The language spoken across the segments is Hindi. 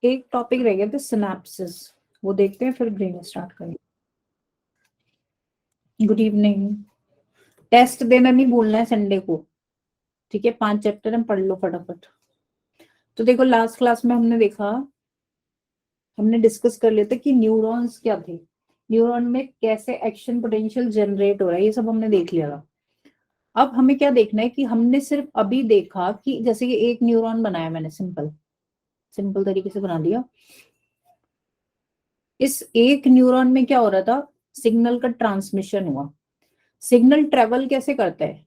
एक टॉपिक रह गया था सिनेप्सिस, वो देखते हैं फिर ब्रेन स्टार्ट करेंगे। Good evening. टेस्ट देना नहीं भूलना है संडे को, ठीक है? 5 चैप्टर हम पढ़ लो फटाफट। तो देखो लास्ट क्लास में हमने देखा, हमने डिस्कस कर लिया था कि न्यूरॉन्स क्या थे, न्यूरॉन में कैसे एक्शन पोटेंशियल जनरेट हो रहा है, ये सब हमने देख लिया था। अब हमें क्या देखना है कि हमने सिर्फ अभी देखा कि जैसे कि एक न्यूरॉन बनाया मैंने, सिंपल तरीके से बना दिया। इस एक न्यूरॉन में क्या हो रहा था, सिग्नल का ट्रांसमिशन हुआ। सिग्नल ट्रेवल कैसे करता है?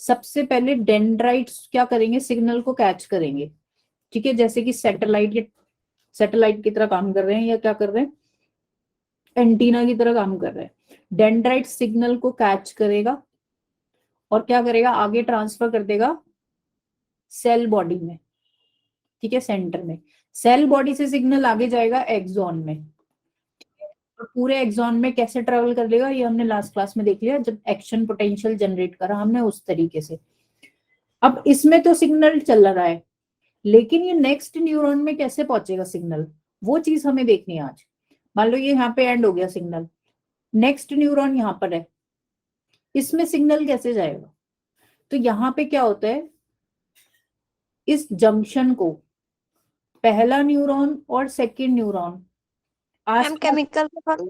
सबसे पहले डेंड्राइट्स क्या करेंगे, सिग्नल को कैच करेंगे, ठीक है? जैसे कि सैटेलाइट की तरह काम कर रहे हैं, या क्या कर रहे हैं, एंटीना की तरह काम कर रहे हैं। डेंड्राइट सिग्नल को कैच करेगा और क्या करेगा, आगे ट्रांसफर कर देगा सेल बॉडी में, ठीक है, सेंटर में। सेल बॉडी से सिग्नल आगे जाएगा एक्सॉन में, और पूरे एक्सॉन में कैसे ट्रेवल कर लेगा ये हमने लास्ट क्लास में देख लिया, जब एक्शन पोटेंशियल जनरेट करा हमने उस तरीके से। अब इसमें तो सिग्नल चल रहा है, लेकिन ये नेक्स्ट न्यूरॉन में कैसे पहुंचेगा सिग्नल, वो चीज हमें देखनी है आज। मान लो ये यहाँ पे एंड हो गया सिग्नल, नेक्स्ट न्यूरॉन यहाँ पर है, इसमें सिग्नल कैसे जाएगा? तो यहाँ पे क्या होता है, इस जंक्शन को पहला न्यूरॉन और सेकेंड न्यूरॉन मैम केमिकल के फॉर्म।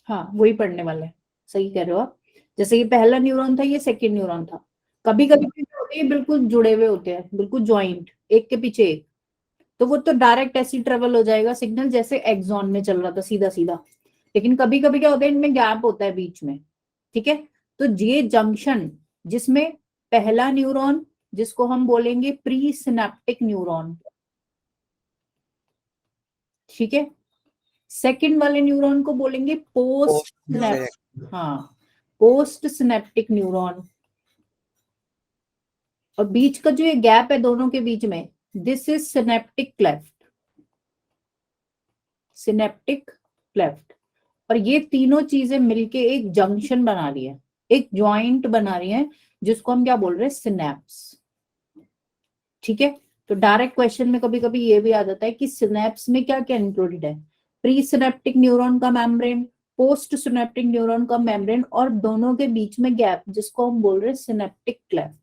हाँ वही पढ़ने वाले हैं, सही कह रहे हो आप। जैसे ये पहला न्यूरॉन था, ये सेकेंड न्यूरॉन था। कभी कभी ये बिल्कुल जुड़े हुए होते हैं, बिल्कुल ज्वाइंट, एक के पीछे एक। तो वो तो डायरेक्ट ऐसी ट्रेवल हो जाएगा सिग्नल, जैसे एक्सॉन में चल रहा था सीधा सीधा। लेकिन कभी कभी क्या होता है, इनमें गैप होता है बीच में, ठीक है? तो ये जंक्शन, जिसमें पहला न्यूरॉन, जिसको हम बोलेंगे प्री सिनेप्टिक न्यूरॉन, ठीक है, सेकंड वाले न्यूरॉन को बोलेंगे पोस्ट सिनेप्टिक, हाँ, पोस्ट सिनेप्टिक न्यूरॉन। और बीच का जो ये गैप है दोनों के बीच में, this is synaptic cleft, synaptic cleft. और ये तीनों चीजें मिलके एक जंक्शन बना रही है, एक ज्वाइंट बना रही है, जिसको हम क्या बोल रहे हैं, सिनेप्स, ठीक है? तो डायरेक्ट क्वेश्चन में कभी कभी ये भी आ जाता है कि सिनेप्स में क्या क्या इंक्लूडेड है, प्री सिनेप्टिक न्यूरॉन का मेम्ब्रेन, पोस्ट सिनेप्टिक न्यूरॉन का मेम्ब्रेन, और दोनों के बीच में गैप, जिसको हम बोल रहे हैं सिनेप्टिक क्लेफ्ट।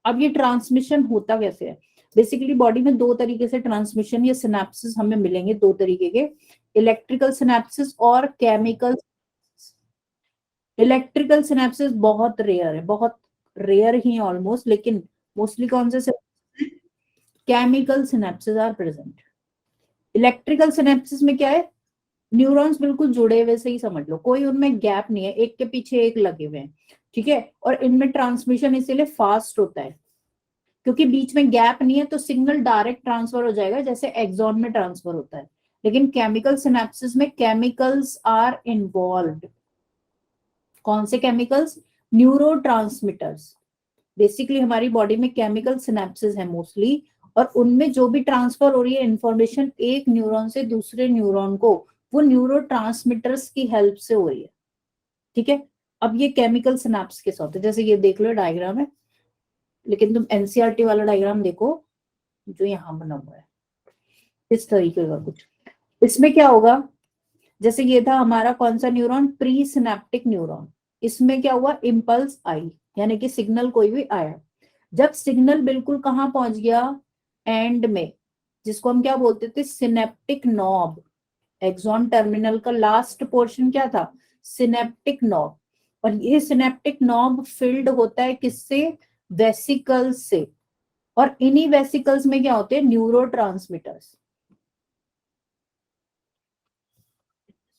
अब ये ट्रांसमिशन होता कैसे है? बेसिकली बॉडी में दो तरीके से ट्रांसमिशन या सिनेप्सिस हमें मिलेंगे, दो तरीके के, इलेक्ट्रिकल सिनेप्सिस और केमिकल। इलेक्ट्रिकल सिनेप्सिस बहुत रेयर है, बहुत रेयर ही ऑलमोस्ट, लेकिन मोस्टली कौन से chemical synapsis are present. Electrical synapsis में क्या है, न्यूरॉन्स बिल्कुल जुड़े हुए से ही समझ लो, कोई उनमें गैप नहीं है, एक के पीछे एक लगे हुए हैं, ठीक है? और इनमें ट्रांसमिशन इसीलिए फास्ट होता है, क्योंकि बीच में गैप नहीं है, तो सिग्नल डायरेक्ट ट्रांसफर हो जाएगा, जैसे एक्सॉन में ट्रांसफर होता है। लेकिन केमिकल सिनेप्सिस में केमिकल्स आर इन्वॉल्व्ड। कौन से केमिकल्स? न्यूरोट्रांसमीटर्स। बेसिकली हमारी बॉडी में केमिकल सिनेप्सिस है मोस्टली, और उनमें जो भी ट्रांसफर हो रही है इंफॉर्मेशन एक न्यूरॉन से दूसरे न्यूरॉन को, वो न्यूरोट्रांसमीटर्स की हेल्प से हो रही है, ठीक है? अब ये केमिकल सिनेप्स के साथ है, जैसे ये देख लो डायग्राम है, लेकिन तुम एनसीईआरटी वाला डायग्राम देखो जो यहाँ बना हुआ है, इस तरीके का कुछ। इसमें क्या होगा, जैसे ये था हमारा कौन सा न्यूरॉन, प्री सिनेप्टिक न्यूरॉन। इसमें क्या हुआ, इम्पल्स आई, यानी कि सिग्नल कोई भी आया। जब सिग्नल बिल्कुल कहाँ पहुंच गया, एंड में, जिसको हम क्या बोलते थे, सिनेप्टिक नॉब। एक्सॉन टर्मिनल का लास्ट पोर्शन क्या था, सिनेप्टिक नॉब। और ये सिनेप्टिक नॉब फिल्ड होता है किससे, वेसिकल्स से। और इन्हीं वेसिकल्स में क्या होते हैं, न्यूरोट्रांसमीटर्स।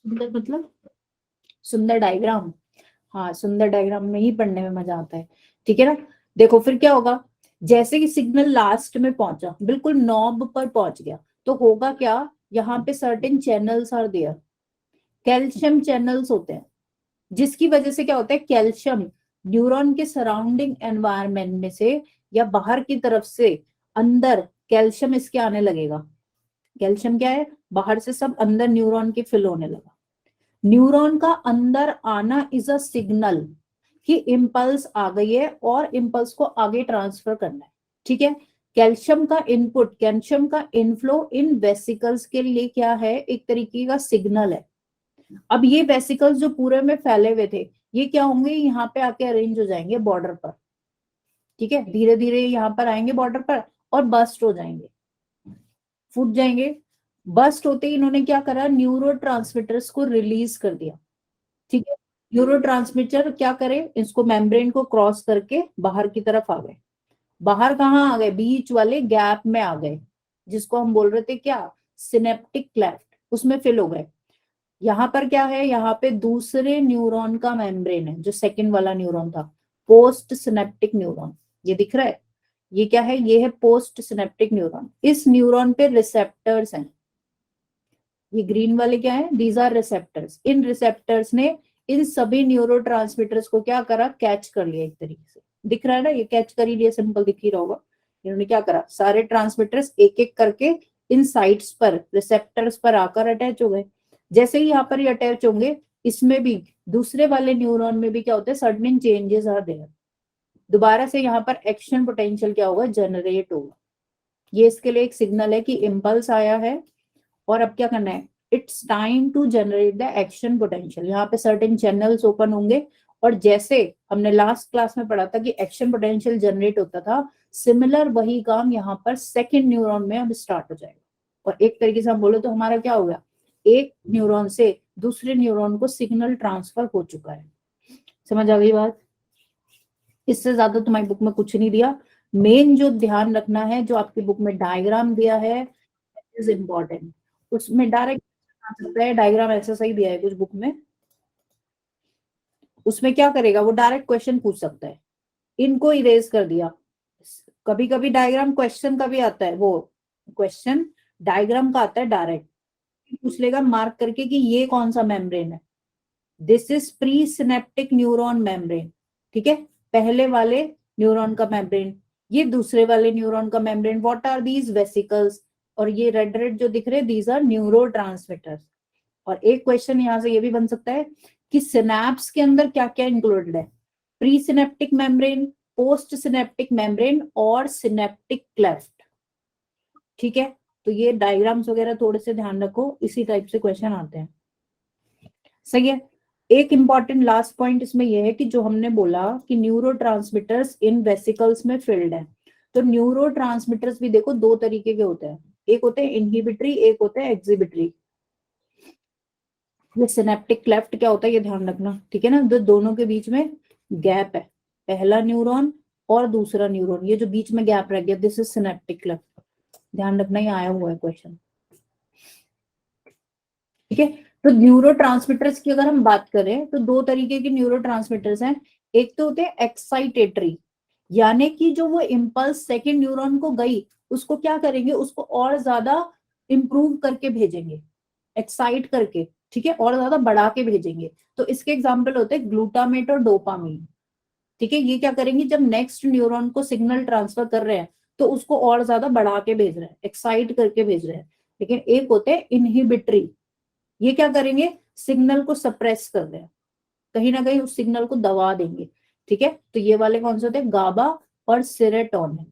सुंदर मतलब सुंदर डायग्राम, हाँ सुंदर डायग्राम में ही पढ़ने में मजा आता है, ठीक है ना? देखो फिर क्या होगा, जैसे कि सिग्नल लास्ट में पहुंचा, बिल्कुल नॉब पर पहुंच गया, तो होगा क्या, यहाँ पे certain channels are there, calcium channels होते हैं, जिसकी वजह से क्या होता है, कैल्शियम न्यूरॉन के सराउंडिंग एनवायरनमेंट में से या बाहर की तरफ से अंदर कैल्शियम इसके आने लगेगा। कैल्शियम क्या है, बाहर से सब अंदर न्यूरॉन के फिल होने लगा। न्यूरॉन का अंदर आना इज अ सिग्नल कि इम्पल्स आ गई है और इम्पल्स को आगे ट्रांसफर करना है, ठीक है? कैल्शियम का इनपुट, कैल्शियम का इनफ्लो इन वेसिकल्स के लिए क्या है, एक तरीके का सिग्नल है। अब ये वेसिकल्स जो पूरे में फैले हुए थे, ये क्या होंगे, यहाँ पे आके अरेंज हो जाएंगे बॉर्डर पर, ठीक है, धीरे धीरे यहाँ पर आएंगे बॉर्डर पर और बस्ट हो जाएंगे, फूट जाएंगे। बस्ट होते ही इन्होंने क्या करा, न्यूरोट्रांसमीटर्स को रिलीज कर दिया, ठीक है। न्यूरोट्रांसमीटर क्या करे, इसको मेम्ब्रेन को क्रॉस करके बाहर की तरफ आ गए। बाहर कहाँ आ गए, बीच वाले गैप में आ गए, जिसको हम बोल रहे थे क्या, सिनेप्टिक क्लेफ्ट, उसमें फिल हो गए। यहाँ पर क्या है, यहाँ पे दूसरे न्यूरॉन का मेम्ब्रेन है, जो सेकंड वाला न्यूरॉन था, पोस्ट सिनेप्टिक न्यूरॉन, ये दिख रहा है, ये क्या है, ये है पोस्ट सिनेप्टिक न्यूरॉन। इस न्यूरॉन पे रिसेप्टर्स हैं, ये ग्रीन वाले क्या है, दीज आर रिसेप्टर्स। इन रिसेप्टर्स ने इन सभी न्यूरोट्रांसमीटर्स को क्या करा, कैच कर लिया, एक तरीके से दिख रहा है ना, ये कैच कर ही लिया, सिंपल दिख ही रहा होगा। इन्होंने क्या करा, सारे ट्रांसमीटर्स एक एक करके इन साइट्स पर, रिसेप्टर्स पर आकर अटैच हो गए। जैसे ही यहाँ पर ये अटैच होंगे, इसमें भी दूसरे वाले न्यूरॉन में भी क्या होता है, सडन चेंजेस आर देयर, दोबारा से यहाँ पर एक्शन पोटेंशियल क्या होगा, जनरेट होगा। ये इसके लिए एक सिग्नल है कि इम्पल्स आया है और अब क्या करना है, it's time to generate the action potential. यहाँ पे सर्टेन चैनल्स ओपन होंगे और जैसे हमने लास्ट क्लास में पढ़ा था कि एक्शन पोटेंशियल जनरेट होता था, सिमिलर वही काम यहाँ पर सेकेंड न्यूरॉन में अब स्टार्ट हो जाएगा। और एक तरीके से हम बोले तो हमारा क्या होगा, एक न्यूरॉन से दूसरे न्यूरॉन को सिग्नल ट्रांसफर हो चुका है। समझ आ गई बात, इससे ज्यादा तुम्हारी बुक में कुछ नहीं दिया। मेन जो ध्यान रखना है, जो आपकी बुक में डायग्राम दिया है इज इम्पोर्टेंट, उसमें डायरेक्ट आ सकता है, डायग्राम ऐसा सही दिया है कुछ बुक में, उसमें क्या करेगा वो, डायरेक्ट क्वेश्चन पूछ सकता है, इनको इरेज कर दिया। कभी कभी डायग्राम क्वेश्चन का भी आता है, वो क्वेश्चन डायग्राम का आता है डायरेक्ट, पूछ लेगा मार्क करके कि ये कौन सा मेम्ब्रेन है, this is pre synaptic neuron membrane, ठीक है, पहले वाले न्यूरॉन का मेम्ब्रेन, ये दूसरे वाले न्यूरॉन का membrane, what are these vesicles, और ये रेड रेड जो दिख रहे हैं, दीज आर न्यूरोट्रांसमीटर्स। और एक क्वेश्चन यहाँ से ये भी बन सकता है कि सिनेप्स के अंदर क्या क्या इंक्लूडेड है, pre synaptic membrane, post synaptic membrane और सिनेप्टिक क्लेफ्ट, ठीक है। तो ये डायग्राम्स वगैरह थोड़े से ध्यान रखो, इसी टाइप से क्वेश्चन आते हैं, सही है। एक इंपॉर्टेंट लास्ट पॉइंट इसमें यह है कि जो हमने बोला कि न्यूरोट्रांसमीटर्स इन वेसिकल्स में फिल्ड है, तो न्यूरोट्रांसमीटर्स भी देखो दो तरीके के होते हैं, एक होते हैं इनहिबिटरी, एक होते हैं एक्सिबिटरी। ये सिनेप्टिक क्लेफ्ट क्या होता है ये ध्यान रखना, ठीक है ना, जो दोनों के बीच में गैप है, पहला न्यूरॉन और दूसरा न्यूरॉन, ये जो बीच में गैप रह गया, दिस इज सिनेप्टिक क्लेफ्ट, ध्यान रखना, ये आया हुआ है क्वेश्चन, ठीक है। तो न्यूरोट्रांसमीटर्स की अगर हम बात करें तो दो तरीके के न्यूरोट्रांसमीटर्स हैं, एक तो होते हैं एक्साइटेटरी, यानी कि जो वो इम्पल्स सेकंड न्यूरॉन को गई, उसको क्या करेंगे, उसको और ज्यादा इंप्रूव करके भेजेंगे, एक्साइट करके, ठीक है, और ज्यादा बढ़ा के भेजेंगे। तो इसके एग्जाम्पल होते हैं ग्लूटामेट और डोपामीन, ठीक है। ये क्या करेंगे, जब नेक्स्ट न्यूरॉन को सिग्नल ट्रांसफर कर रहे हैं तो उसको और ज्यादा बढ़ा के भेज रहे हैं, एक्साइट करके भेज रहे हैं। लेकिन एक होते हैं इनहिबिटरी, ये क्या करेंगे, सिग्नल को सप्रेस कर रहे हैं, कहीं ना कहीं उस सिग्नल को दबा देंगे, ठीक है। तो ये वाले कौन से होते हैं, गाबा और सेरोटोनिन,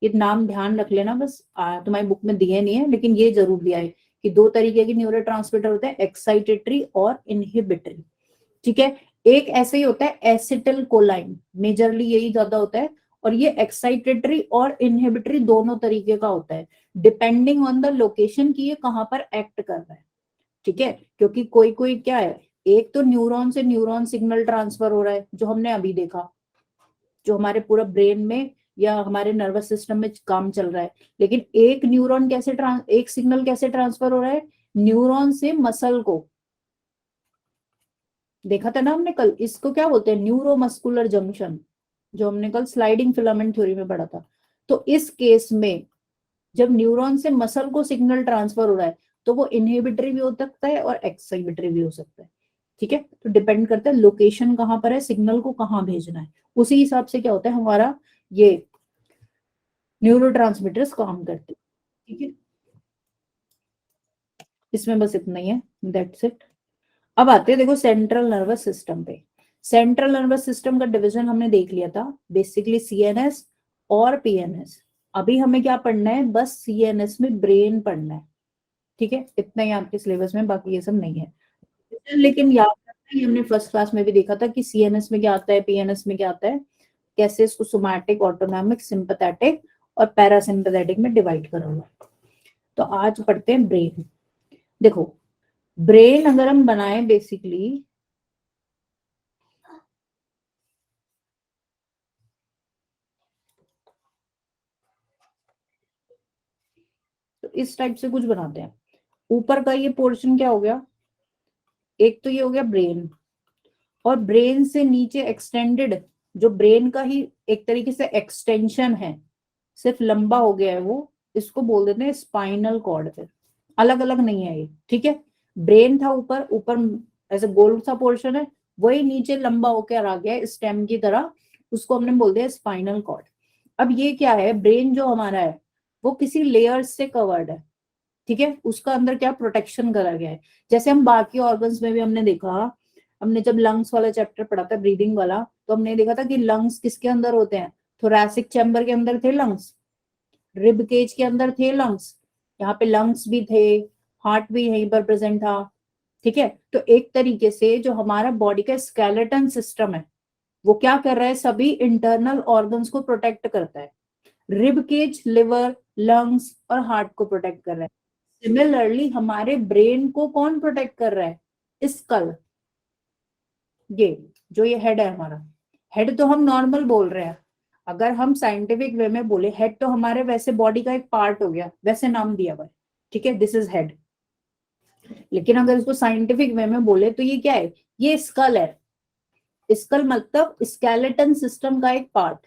ये नाम ध्यान रख लेना बस, तुम्हारी बुक में दिए नहीं है लेकिन ये जरूर दिया है कि दो तरीके के न्यूरोट्रांसमीटर होते हैं, एक्साइटेटरी और इनहिबिटरी, ठीक है। एक ऐसे ही होता है एसिटिल कोलाइन, मेजरली यही ज्यादा होता है, और ये एक्साइटेटरी और इनहिबिटरी दोनों तरीके का होता है, डिपेंडिंग ऑन द लोकेशन की ये कहाँ पर एक्ट कर रहा है, ठीक है। क्योंकि कोई कोई क्या है, एक तो न्यूरॉन से न्यूरॉन सिग्नल ट्रांसफर हो रहा है, जो हमने अभी देखा, जो हमारे पूरा ब्रेन में या हमारे नर्वस सिस्टम में काम चल रहा है। लेकिन एक न्यूरॉन कैसे एक सिग्नल कैसे ट्रांसफर हो रहा है, न्यूरॉन से मसल को, देखा था ना हमने कल, इसको क्या बोलते हैं, न्यूरोमस्कुलर जंक्शन, जो हमने कल स्लाइडिंग फिलामेंट थ्योरी में पढ़ा था। तो इस केस में जब न्यूरॉन से मसल को सिग्नल ट्रांसफर हो रहा है तो वो इनहिबिटरी भी हो सकता है और एक्साइबिटरी भी हो सकता है, ठीक है। तो डिपेंड करता है लोकेशन कहाँ पर है, सिग्नल को कहाँ भेजना है, उसी हिसाब से क्या होता है हमारा ये न्यूरोट्रांसमीटर्स काम करते हैं, ठीक है। इसमें बस इतना ही है, दैट्स इट। अब आते हैं देखो सेंट्रल नर्वस सिस्टम पे। सेंट्रल नर्वस सिस्टम का डिवीजन हमने देख लिया था, बेसिकली सीएनएस और पीएनएस। अभी हमें क्या पढ़ना है, बस सीएनएस में ब्रेन पढ़ना है, ठीक है, इतना ही आपके सिलेबस में, बाकी ये सब नहीं है। लेकिन याद रखना, ये हमने फर्स्ट क्लास में भी देखा था कि सीएनएस में क्या आता है, पीएनएस में क्या आता है, कैसे इसको सोमैटिक, ऑटोनॉमिक, सिंपैथेटिक और पैरासिम्पैथेटिक में डिवाइड करोगे। तो आज पढ़ते हैं ब्रेन। देखो, ब्रेन अगर हम बनाएं बेसिकली, तो इस टाइप से कुछ बनाते हैं। ऊपर का ये पोर्शन क्या हो गया, एक तो ये हो गया ब्रेन, और ब्रेन से नीचे एक्सटेंडेड, जो ब्रेन का ही एक तरीके से एक्सटेंशन है, सिर्फ लंबा हो गया है वो, इसको बोल देते हैं स्पाइनल कॉर्ड। फिर अलग अलग नहीं है ये, ठीक है। ब्रेन था ऊपर, ऊपर ऐसे गोल सा पोर्शन है, वही नीचे लंबा होकर आ गया स्टेम की तरह, उसको हमने बोल दिया स्पाइनल कॉर्ड। अब ये क्या है, ब्रेन जो हमारा है वो किसी लेयर्स से कवर्ड है, ठीक है, उसका अंदर क्या प्रोटेक्शन करा गया है। जैसे हम बाकी ऑर्गन्स में भी हमने देखा, हमने जब लंग्स वाला चैप्टर पढ़ा था, ब्रीदिंग वाला, तो हमने देखा था कि लंग्स किसके अंदर होते हैं, थोरैसिक चैम्बर के अंदर थे लंग्स, रिब केज के अंदर थे लंग्स, यहाँ पे लंग्स भी थे, हार्ट भी यहीं पर प्रेजेंट था, ठीक है। तो एक तरीके से जो हमारा बॉडी का स्केलेटन सिस्टम है वो क्या कर रहा है, सभी इंटरनल ऑर्गन्स को प्रोटेक्ट करता है। रिब केज लिवर, लंग्स और हार्ट को प्रोटेक्ट कर रहा है। सिमिलरली हमारे ब्रेन को कौन प्रोटेक्ट कर रहा है, स्कल, ये जो ये हेड है हमारा, हेड तो हम नॉर्मल बोल रहे हैं, अगर हम साइंटिफिक वे में बोले हेड तो हमारे वैसे बॉडी का एक पार्ट हो गया, वैसे नाम दिया हुआ है, ठीक है, दिस इज हेड। लेकिन अगर इसको साइंटिफिक वे में बोले तो ये क्या है, ये स्कल है। स्कल मतलब स्केलेटन सिस्टम का एक पार्ट,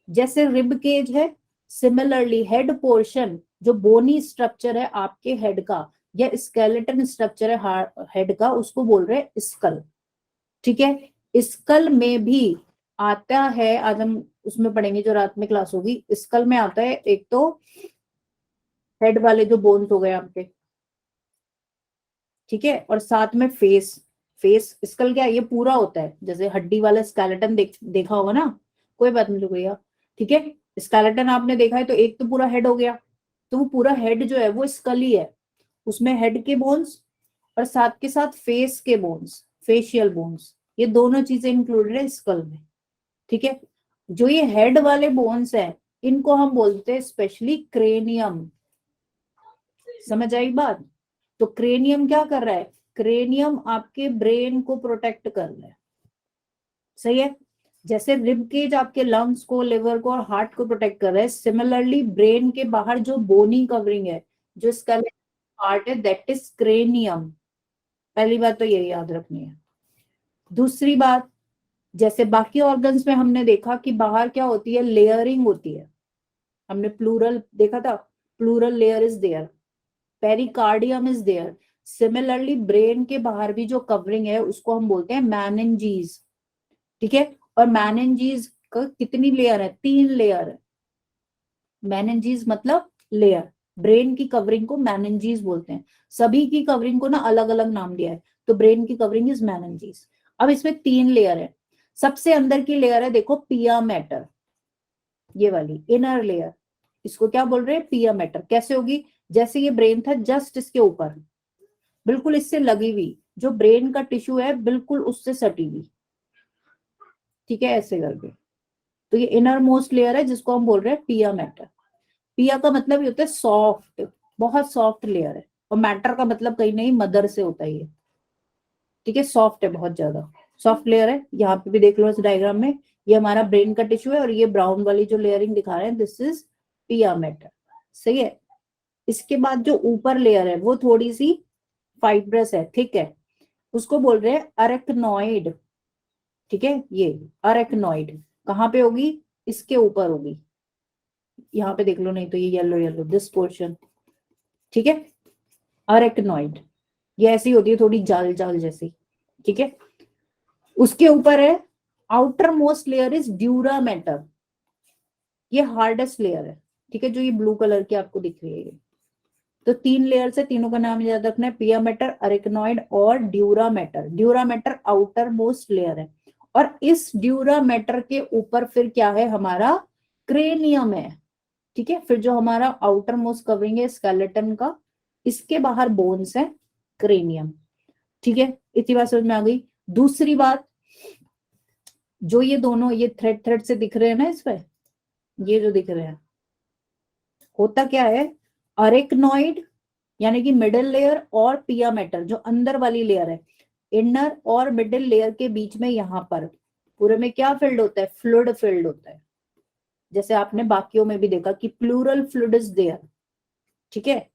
जैसे रिब केज है, सिमिलरली हेड पोर्शन जो बोनी स्ट्रक्चर है आपके हेड का, या स्केलेटन स्ट्रक्चर है हेड का, उसको बोल रहे हैं स्कल, ठीक है। स्कल में भी आता है, आज हम उसमें पढ़ेंगे जो रात में क्लास होगी, स्कल में आता है एक तो हेड वाले जो बोन्स हो गए आपके, ठीक है, और साथ में फेस। फेस स्कल क्या है, ये पूरा होता है, जैसे हड्डी वाला स्केलेटन देखा होगा ना, कोई बात नहीं भैया, ठीक है, स्केलेटन आपने देखा है, तो एक तो पूरा हेड हो गया, तो वो पूरा हेड जो है वो स्कल ही है, उसमें हेड के बोन्स और साथ के साथ फेस के बोन्स, फेशियल बोन्स, ये दोनों चीजें इंक्लूडेड है स्कल में, ठीक है। जो ये हेड वाले बोन्स है इनको हम बोलते हैं स्पेशली क्रेनियम, समझ आई बात। तो क्रेनियम क्या कर रहा है, क्रेनियम आपके ब्रेन को प्रोटेक्ट कर रहा है, सही है। जैसे रिब केज आपके लंग्स को, लिवर को और हार्ट को प्रोटेक्ट कर रहा है, सिमिलरली ब्रेन के बाहर जो बोनी कवरिंग है, जो स्केलेटन पार्ट है, दैट इज क्रेनियम। पहली बात तो ये याद रखनी है। दूसरी बात, जैसे बाकी ऑर्गन्स में हमने देखा कि बाहर क्या होती है, लेयरिंग होती है, हमने प्लूरल देखा था, pleural layer is there, pericardium is there. Similarly brain के बाहर भी जो कवरिंग है उसको हम बोलते हैं मैनेंजीज, ठीक है। और मैनेंजीज का कितनी लेयर है, 3 लेयर है। मैनेंजीज मतलब लेयर, ब्रेन की कवरिंग को मैनेंजीज बोलते हैं, सभी की कवरिंग को ना अलग अलग नाम दिया है, तो ब्रेन की कवरिंग इज मैनेंजीज। अब इसमें 3 लेयर है, सबसे अंदर की लेयर है देखो पिया मैटर, ये वाली इनर लेयर, इसको क्या बोल रहे हैं, पिया मैटर। कैसे होगी, जैसे ये ब्रेन था जस्ट इसके ऊपर, बिल्कुल इससे लगी हुई, जो ब्रेन का टिश्यू है बिल्कुल उससे सटी हुई, ठीक है, ऐसे करके। तो ये इनर मोस्ट लेयर है जिसको हम बोल रहे हैं पिया मैटर। पिया का मतलब ये होता है सॉफ्ट, बहुत सॉफ्ट लेयर है, और मैटर का मतलब कहीं नहीं मदर से होता है ये, ठीक है, सॉफ्ट है, बहुत ज्यादा सॉफ्ट लेयर है। यहाँ पे भी देख लो इस डायग्राम में, ये हमारा ब्रेन का टिश्यू है, और ये ब्राउन वाली जो लेयरिंग दिखा रहे हैं दिस इज पिया मैटर, सही है। इसके बाद जो ऊपर लेयर है वो थोड़ी सी फाइब्रस है, ठीक है, उसको बोल रहे हैं अरेक्नॉइड, ठीक है। ये अरेक्नॉइड कहाँ पे होगी, इसके ऊपर होगी, यहाँ पे देख लो, नहीं तो ये येलो येलो दिस पोर्शन, ठीक है, अरेक्नॉइड, ये ऐसी होती है थोड़ी जाल जाल जैसी, ठीक है। उसके ऊपर है outer most layer is dura mater, ये हार्डेस्ट लेयर है, ठीक है, जो ये ब्लू कलर की आपको दिख रही है ये। तो 3 लेयर से, तीनों का नाम याद रखना है, पिया मैटर, अरेक्नॉइड और dura mater. Dura mater outer most layer है, और इस ड्यूरा मैटर के ऊपर फिर क्या है, हमारा क्रेनियम है, ठीक है। फिर जो हमारा आउटर मोस्ट कवरिंग है स्केलेटन का, इसके बाहर बोन्स है, क्रेनियम। ठीक है, इतनी बात समझ में आ गई। दूसरी बात, जो ये दोनों ये थ्रेड थ्रेड से दिख रहे हैं ना, इस पे ये जो दिख रहे हैं, होता क्या है, अरेक्नॉइड यानी कि मिडिल लेयर और पिया मेटल जो अंदर वाली लेयर है, इनर और मिडिल लेयर के बीच में यहां पर पूरे में क्या फील्ड होता है, फ्लूइड फील्ड होता है। जैसे आपने बाकियों में भी देखा कि प्लूरल फ्लूइड इज देयर। ठीक है,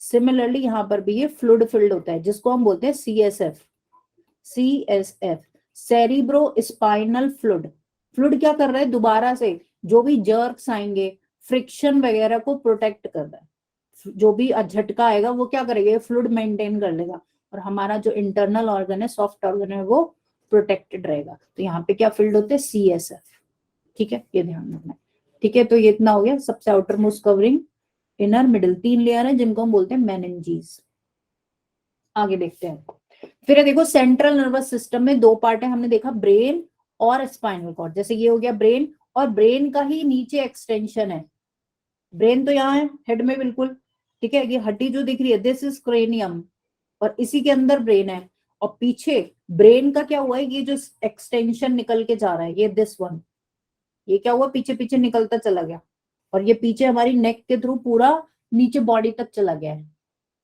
सिमिलरली यहां पर भी ये फ्लूइड फील्ड होता है जिसको हम बोलते हैं CSF। CSF cerebro spinal fluid. Fluid क्या कर रहा है, दोबारा से जो भी जर्क्स आएंगे, फ्रिक्शन वगैरह को प्रोटेक्ट कर रहा है। जो भी झटका आएगा वो क्या करेगा, फ्लूइड मेंटेन कर लेगा, और हमारा जो इंटरनल ऑर्गन है, सॉफ्ट ऑर्गन है, वो प्रोटेक्टेड रहेगा। तो यहाँ पे क्या फील्ड होते हैं, CSF। ठीक है, ये ध्यान रखना है। ठीक है, तो ये इतना हो गया, सबसे outer most covering, inner, middle, 3 layer है जिनको हम बोलते हैं मेनिंजीज। आगे देखते हैं। फिर देखो सेंट्रल नर्वस सिस्टम में 2 पार्ट है, हमने देखा ब्रेन और स्पाइनल कॉर्ड। जैसे ये हो गया ब्रेन, और ब्रेन का ही नीचे एक्सटेंशन है। ब्रेन तो यहाँ है हेड में बिल्कुल, ठीक है, ये हड्डी जो दिख रही है दिस इज क्रेनियम, और इसी के अंदर ब्रेन है। और पीछे ब्रेन का क्या हुआ है, ये जो एक्सटेंशन निकल के जा रहा है, ये दिस वन, ये क्या हुआ, पीछे पीछे निकलता चला गया, और ये पीछे हमारी नेक के थ्रू पूरा नीचे बॉडी तक चला गया है।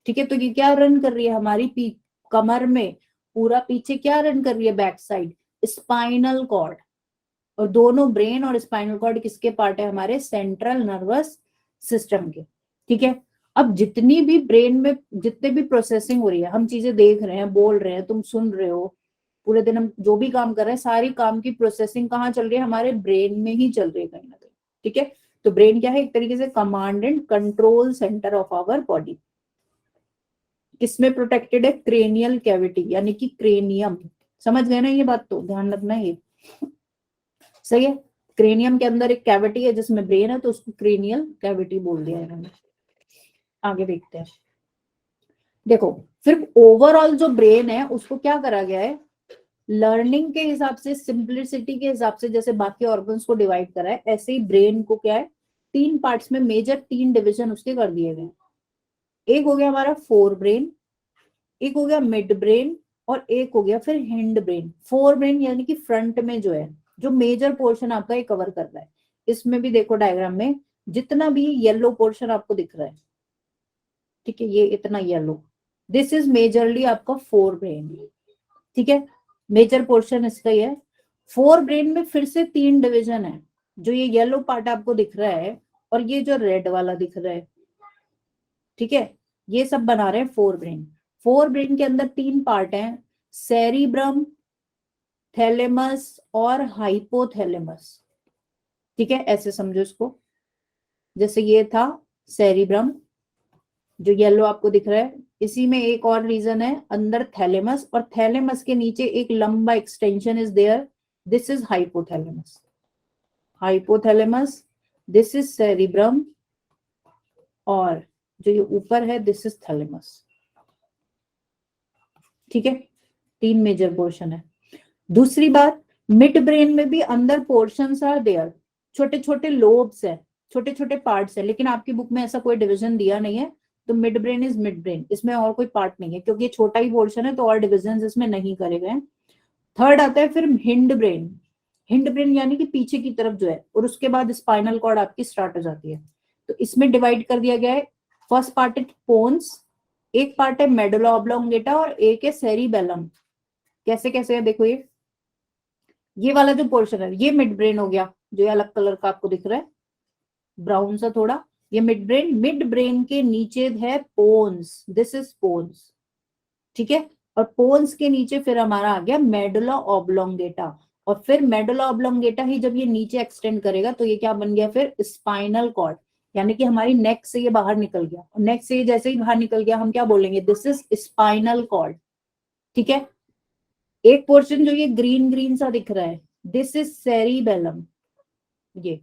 ठीक है, तो ये क्या रन कर रही है हमारी कमर में, पूरा पीछे क्या रन कर रही है, बैक साइड, स्पाइनल कॉर्ड। और दोनों ब्रेन और स्पाइनल कॉर्ड किसके पार्ट है, हमारे सेंट्रल नर्वस सिस्टम के। ठीक है, अब जितनी भी ब्रेन में जितने भी प्रोसेसिंग हो रही है, हम चीजें देख रहे हैं, बोल रहे हैं, तुम सुन रहे हो, पूरे दिन हम जो भी काम कर रहे हैं, सारी काम की प्रोसेसिंग कहाँ चल रही है, हमारे ब्रेन में ही चल रही है कहीं ना कहीं। ठीक है, तो ब्रेन क्या है, एक तरीके से command and control centre of our body. किसमें प्रोटेक्टेड है, क्रेनियल कैविटी यानी कि क्रेनियम। समझ गए ना ये बात, तो ध्यान रखना है ये, सही है। क्रेनियम के अंदर एक कैविटी है जिसमें ब्रेन है, तो उसको क्रेनियल कैविटी बोल दिया इन्होंने। आगे देखते हैं। देखो, फिर ओवरऑल जो ब्रेन है उसको क्या करा गया है, लर्निंग के हिसाब से, सिंप्लिसिटी के हिसाब से, जैसे बाकी ऑर्गन्स को डिवाइड करा है, ऐसे ही ब्रेन को क्या है, 3 पार्ट्स में मेजर 3 डिवीजन उसके कर दिए गए। एक हो गया हमारा फोर ब्रेन, एक हो गया मिड ब्रेन, और एक हो गया फिर हिंड ब्रेन। फोर ब्रेन यानी कि फ्रंट में जो है, जो मेजर पोर्शन आपका ये कवर कर रहा है। इसमें भी देखो डायग्राम में जितना भी येलो पोर्शन आपको दिख रहा है, ठीक है, ये इतना येलो, दिस इज मेजरली आपका फोर ब्रेन। ठीक है, मेजर पोर्शन इसका ही है। फोर ब्रेन में फिर से 3 डिवीजन है, जो ये येलो पार्ट आपको दिख रहा है और ये जो रेड वाला दिख रहा है। ठीक है, ये सब बना रहे हैं फोर ब्रेन। फोर ब्रेन के अंदर 3 पार्ट हैं, सेरिब्रम, थैलेमस और हाइपोथैलेमस। ठीक है, ऐसे समझो इसको, जैसे ये था सेरिब्रम जो येलो आपको दिख रहा है, इसी में एक और रीजन है अंदर थैलेमस, और थैलेमस के नीचे एक लंबा extension is there, this is hypothalamus. Hypothalamus, this is cerebrum, और जो ये ऊपर है दिस इज थैलेमस। ठीक है, 3 मेजर पोर्शन है। दूसरी बात, मिड ब्रेन में भी अंदर पोर्शंस आर देयर, छोटे छोटे लोब्स है, छोटे छोटे पार्ट्स है, लेकिन आपकी बुक में ऐसा कोई डिवीजन दिया नहीं है, तो mid brain is mid brain, इसमें और कोई पार्ट नहीं है क्योंकि ये छोटा ही पोर्शन है, तो और डिविजन इसमें नहीं करे गए। थर्ड आता है फिर हिंड ब्रेन। हिंड ब्रेन यानी कि पीछे की तरफ जो है, और उसके बाद स्पाइनल कॉर्ड आपकी स्टार्ट हो जाती है। तो इसमें डिवाइड कर दिया गया है, फर्स्ट पार्ट है पोन्स, एक पार्ट है मेडुला ऑब्लोंगेटा, और एक है सेरिबेलम। कैसे कैसे है देखो, ये वाला जो पोर्शन है ये मिड ब्रेन हो गया, जो अलग कलर का आपको दिख रहा है ब्राउन सा थोड़ा, ये मिड ब्रेन। मिड ब्रेन के नीचे है पोन्स, दिस इज पोन्स। ठीक है, और पोन्स के नीचे फिर हमारा आ गया मेडुला ऑब्लोंगेटा, और फिर मेडुला ऑब्लोंगेटा ही जब ये नीचे एक्सटेंड करेगा तो ये क्या बन गया, फिर स्पाइनल कॉर्ड, यानी कि हमारी नेक से ये बाहर निकल गया, और नेक से ये जैसे ही बाहर निकल गया हम क्या बोलेंगे, दिस इज स्पाइनल कॉर्ड। ठीक है, एक पोर्शन जो ये ग्रीन ग्रीन सा दिख रहा है, दिस इज सेरिबेलम। ये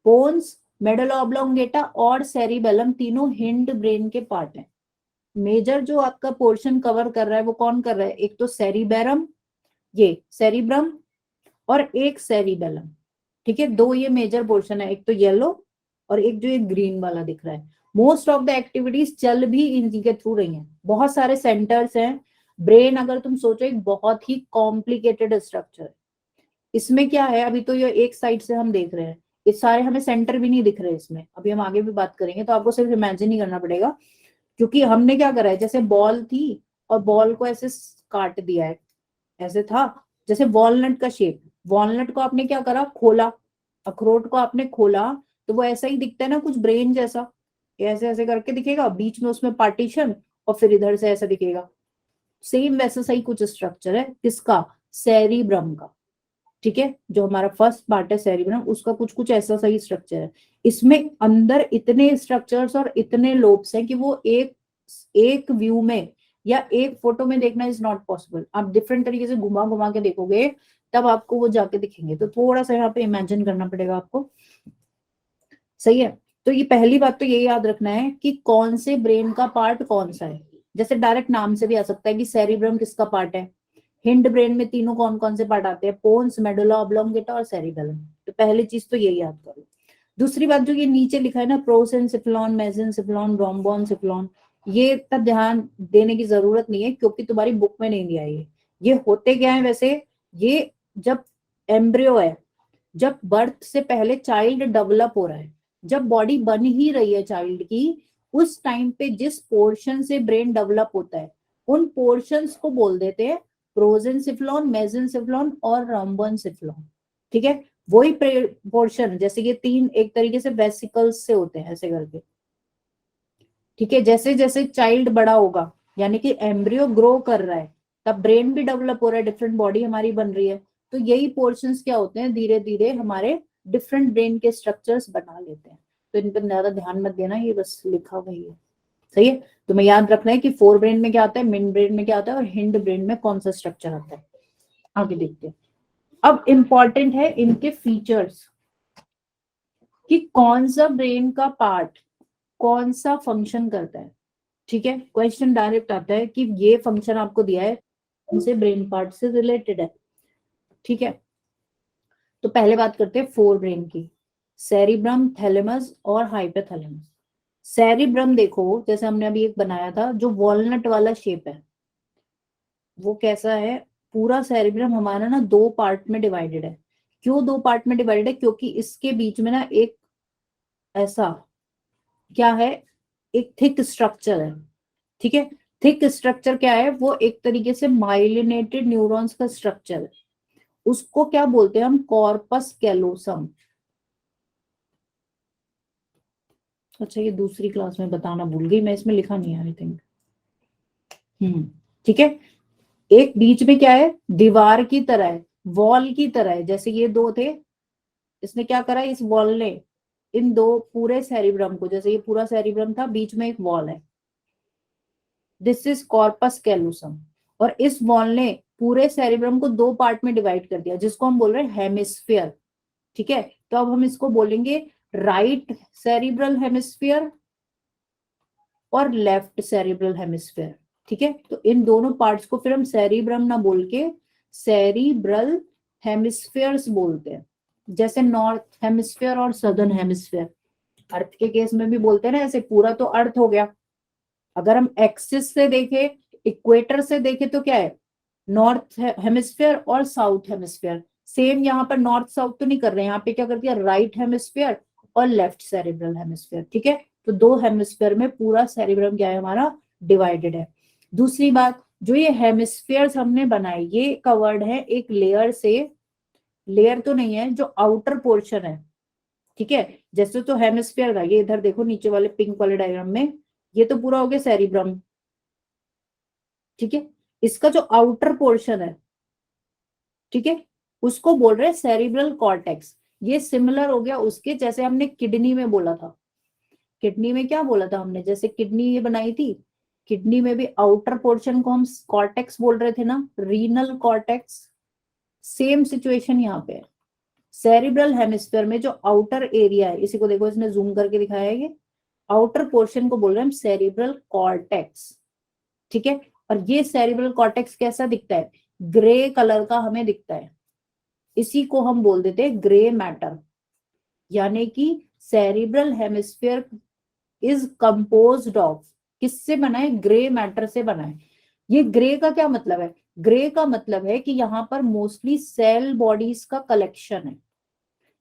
पोन्स, मेडुला ऑब्लोंगेटा और सेरिबेलम तीनों हिंड ब्रेन के पार्ट हैं। मेजर जो आपका पोर्शन कवर कर रहा है वो कौन कर रहा है, एक तो सेरिबेरम, ये सेरिब्रम, और एक सेरिबेलम। ठीक है, 2 ये मेजर पोर्शन है, एक तो येलो और एक जो ये ग्रीन वाला दिख रहा है, मोस्ट ऑफ द एक्टिविटीज चल भी इन्हीं के थ्रू रही हैं। बहुत सारे सेंटर्स हैं। ब्रेन अगर तुम सोचो एक बहुत ही कॉम्प्लिकेटेड स्ट्रक्चर है। इसमें क्या है, अभी तो ये एक साइड से हम देख रहे हैं, ये सारे हमें सेंटर भी नहीं दिख रहे इसमें, अभी हम आगे भी बात करेंगे, तो आपको सिर्फ इमेजिन ही करना पड़ेगा। क्योंकि हमने क्या करा है, जैसे बॉल थी और बॉल को ऐसे काट दिया है, ऐसे था जैसे वॉलनट का शेप, वॉलनट को आपने क्या करा, खोला, अखरोट को आपने खोला, तो वो ऐसा ही दिखता है ना, कुछ ब्रेन जैसा, ऐसे ऐसे करके दिखेगा, बीच में उसमें पार्टीशन, और फिर इधर से ऐसा दिखेगा। सेम वैसा सही कुछ स्ट्रक्चर है, किसका, सेरिब्रम का। ठीक है, जो हमारा फर्स्ट पार्ट है सेरिब्रम, उसका कुछ कुछ ऐसा सही स्ट्रक्चर है। इसमें अंदर इतने स्ट्रक्चर्स और इतने लोब्स हैं कि वो एक एक व्यू में या एक फोटो में देखना इज नॉट पॉसिबल। आप डिफरेंट तरीके से घुमा घुमा के देखोगे तब आपको वो जाके दिखेंगे, तो थोड़ा सा यहाँ पे इमेजिन करना पड़ेगा आपको। सही है, तो ये पहली बात तो ये याद रखना है कि कौन से ब्रेन का पार्ट कौन सा है। जैसे डायरेक्ट नाम से भी आ सकता है कि सेरिब्रम किसका पार्ट है। हिंड ब्रेन में तीनों कौन कौन से पार्ट आते हैं, पोन्स, मेडुला ऑब्लोंगेटा और सेरिबेलम। तो पहली चीज तो ये याद करो। दूसरी बात जो ये नीचे लिखा है ना, प्रोसेंसिफ्लॉन, मेसेंसिफ्लॉन, रोम्बोनसिफ्लॉन, ये तब ध्यान देने की जरूरत नहीं है क्योंकि तुम्हारी बुक में नहीं दिया ये होते क्या है वैसे। ये जब एम्ब्रियो है, जब बर्थ से पहले चाइल्ड डेवलप हो रहा है, जब बॉडी बन ही रही है चाइल्ड की, उस टाइम पे जिस पोर्शन से ब्रेन डेवलप होता है उन पोर्शंस को बोल देते हैं प्रोजेंसिफ्लॉन, मेसेंसिफ्लॉन और रोम्बोनसिफ्लॉन। ठीक है, वही पोर्शन, जैसे ये तीन एक तरीके से वेसिकल्स से होते हैं ऐसे करके। ठीक है, जैसे जैसे चाइल्ड बड़ा होगा यानी कि एम्ब्रियो ग्रो कर रहा है, तब ब्रेन भी डेवलप हो रहा है, डिफरेंट बॉडी हमारी बन रही है, तो यही पोर्शंस क्या होते हैं, धीरे धीरे हमारे डिफरेंट ब्रेन के स्ट्रक्चर्स बना लेते हैं। तो इन पर ज्यादा ध्यान मत देना, ये बस लिखा वही है। सही है, तुम्हें याद रखना है कि फोर ब्रेन में क्या आता है, मिड ब्रेन में क्या आता है, और हिंड ब्रेन में कौन सा स्ट्रक्चर आता है। आगे देखते हैं। अब इंपॉर्टेंट है इनके फीचर्स, कि कौन सा ब्रेन का पार्ट कौन सा फंक्शन करता है। ठीक है, क्वेश्चन डायरेक्ट आता है कि ये फंक्शन आपको दिया है, कौन से ब्रेन पार्ट से रिलेटेड है। ठीक है, तो पहले बात करते हैं फोर ब्रेन की, सेरिब्रम, थैलेमस और हाइपोथैलेमस। सेरिब्रम देखो, जैसे हमने अभी एक बनाया था जो वॉलनट वाला शेप है, वो कैसा है, पूरा सेरिब्रम हमारा ना दो पार्ट में डिवाइडेड है। क्यों दो पार्ट में डिवाइडेड है, क्योंकि इसके बीच में ना एक ऐसा क्या है, एक थिक स्ट्रक्चर है। ठीक है, थिक स्ट्रक्चर क्या है, वो एक तरीके से माइलिनेटेड न्यूरॉन्स का स्ट्रक्चर है। उसको क्या बोलते हैं हम, कॉर्पस कैलोसम। अच्छा, ये दूसरी क्लास में बताना भूल गई मैं, इसमें लिखा नहीं है आई थिंक। ठीक है, एक बीच में क्या है, दीवार की तरह है, वॉल की तरह है, जैसे ये दो थे, इसने क्या करा, इस वॉल ने इन दो पूरे सेरिब्रम को, जैसे ये पूरा सेरिब्रम था, बीच में एक वॉल है, दिस इज कॉर्पस कैलोसम। और इस वॉल ने पूरे सेरिब्रम को दो पार्ट में डिवाइड कर दिया, जिसको हम बोल रहे हैं हेमिस्फीयर। ठीक है, तो अब हम इसको बोलेंगे राइट सेरिब्रल हेमिस्फीयर और लेफ्ट सेरिब्रल हेमिस्फीयर। ठीक है, तो इन दोनों पार्ट्स को फिर हम सेरिब्रम ना बोल के सेरिब्रल हेमिस्फीयर्स बोलते हैं, जैसे नॉर्थ हेमिस्फीयर और सदर्न हेमिस्फीयर। अर्थ के केस में भी बोलते हैं ना, ऐसे पूरा तो अर्थ हो गया। अगर हम एक्सिस से देखें, इक्वेटर से देखें, तो क्या है, नॉर्थ हेमिस्फीयर और साउथ हेमिस्फीयर। सेम यहाँ पर नॉर्थ साउथ तो नहीं कर रहे, यहाँ पे क्या कर दिया, राइट हेमिस्फीयर और लेफ्ट सेरिब्रल हेमिस्फीयर। ठीक है, तो दो हेमिस्फीयर में पूरा सेरिब्रम क्या है हमारा, डिवाइडेड है। दूसरी बात, जो ये हेमिस्फीयर्स हमने बनाए, ये कवर्ड है एक लेयर से, लेयर तो नहीं है, जो आउटर पोर्शन है। ठीक है, जैसे तो हेमिस्फीयर का, ये इधर देखो नीचे वाले पिंक वाले डायग्राम में, ये तो पूरा हो गया सेरिब्रम। ठीक है, इसका जो आउटर पोर्शन है, ठीक है, उसको बोल रहे हैं सेरिब्रल कॉर्टेक्स। ये सिमिलर हो गया उसके, जैसे हमने किडनी में बोला था, किडनी में क्या बोला था हमने, जैसे किडनी ये बनाई थी, किडनी में भी आउटर पोर्शन को हम कॉर्टेक्स बोल रहे थे ना, रीनल कॉर्टेक्स। सेम सिचुएशन यहाँ पे है, सेरिब्रल हेमिस्फीयर में जो आउटर एरिया है, इसी को देखो इसने जूम करके दिखाया है, ये आउटर पोर्शन को बोल रहे हैं हम सेरिब्रल कॉर्टेक्स। ठीक है, और ये सेरिब्रल कॉर्टेक्स कैसा दिखता है, ग्रे कलर का हमें दिखता है, इसी को हम बोल देते हैं ग्रे मैटर। यानी कि cerebral hemisphere is composed of, किससे बना है? ग्रे मैटर से बना है। ये ग्रे का क्या मतलब है? ग्रे का मतलब है कि यहाँ पर मोस्टली सेल बॉडीज का कलेक्शन है।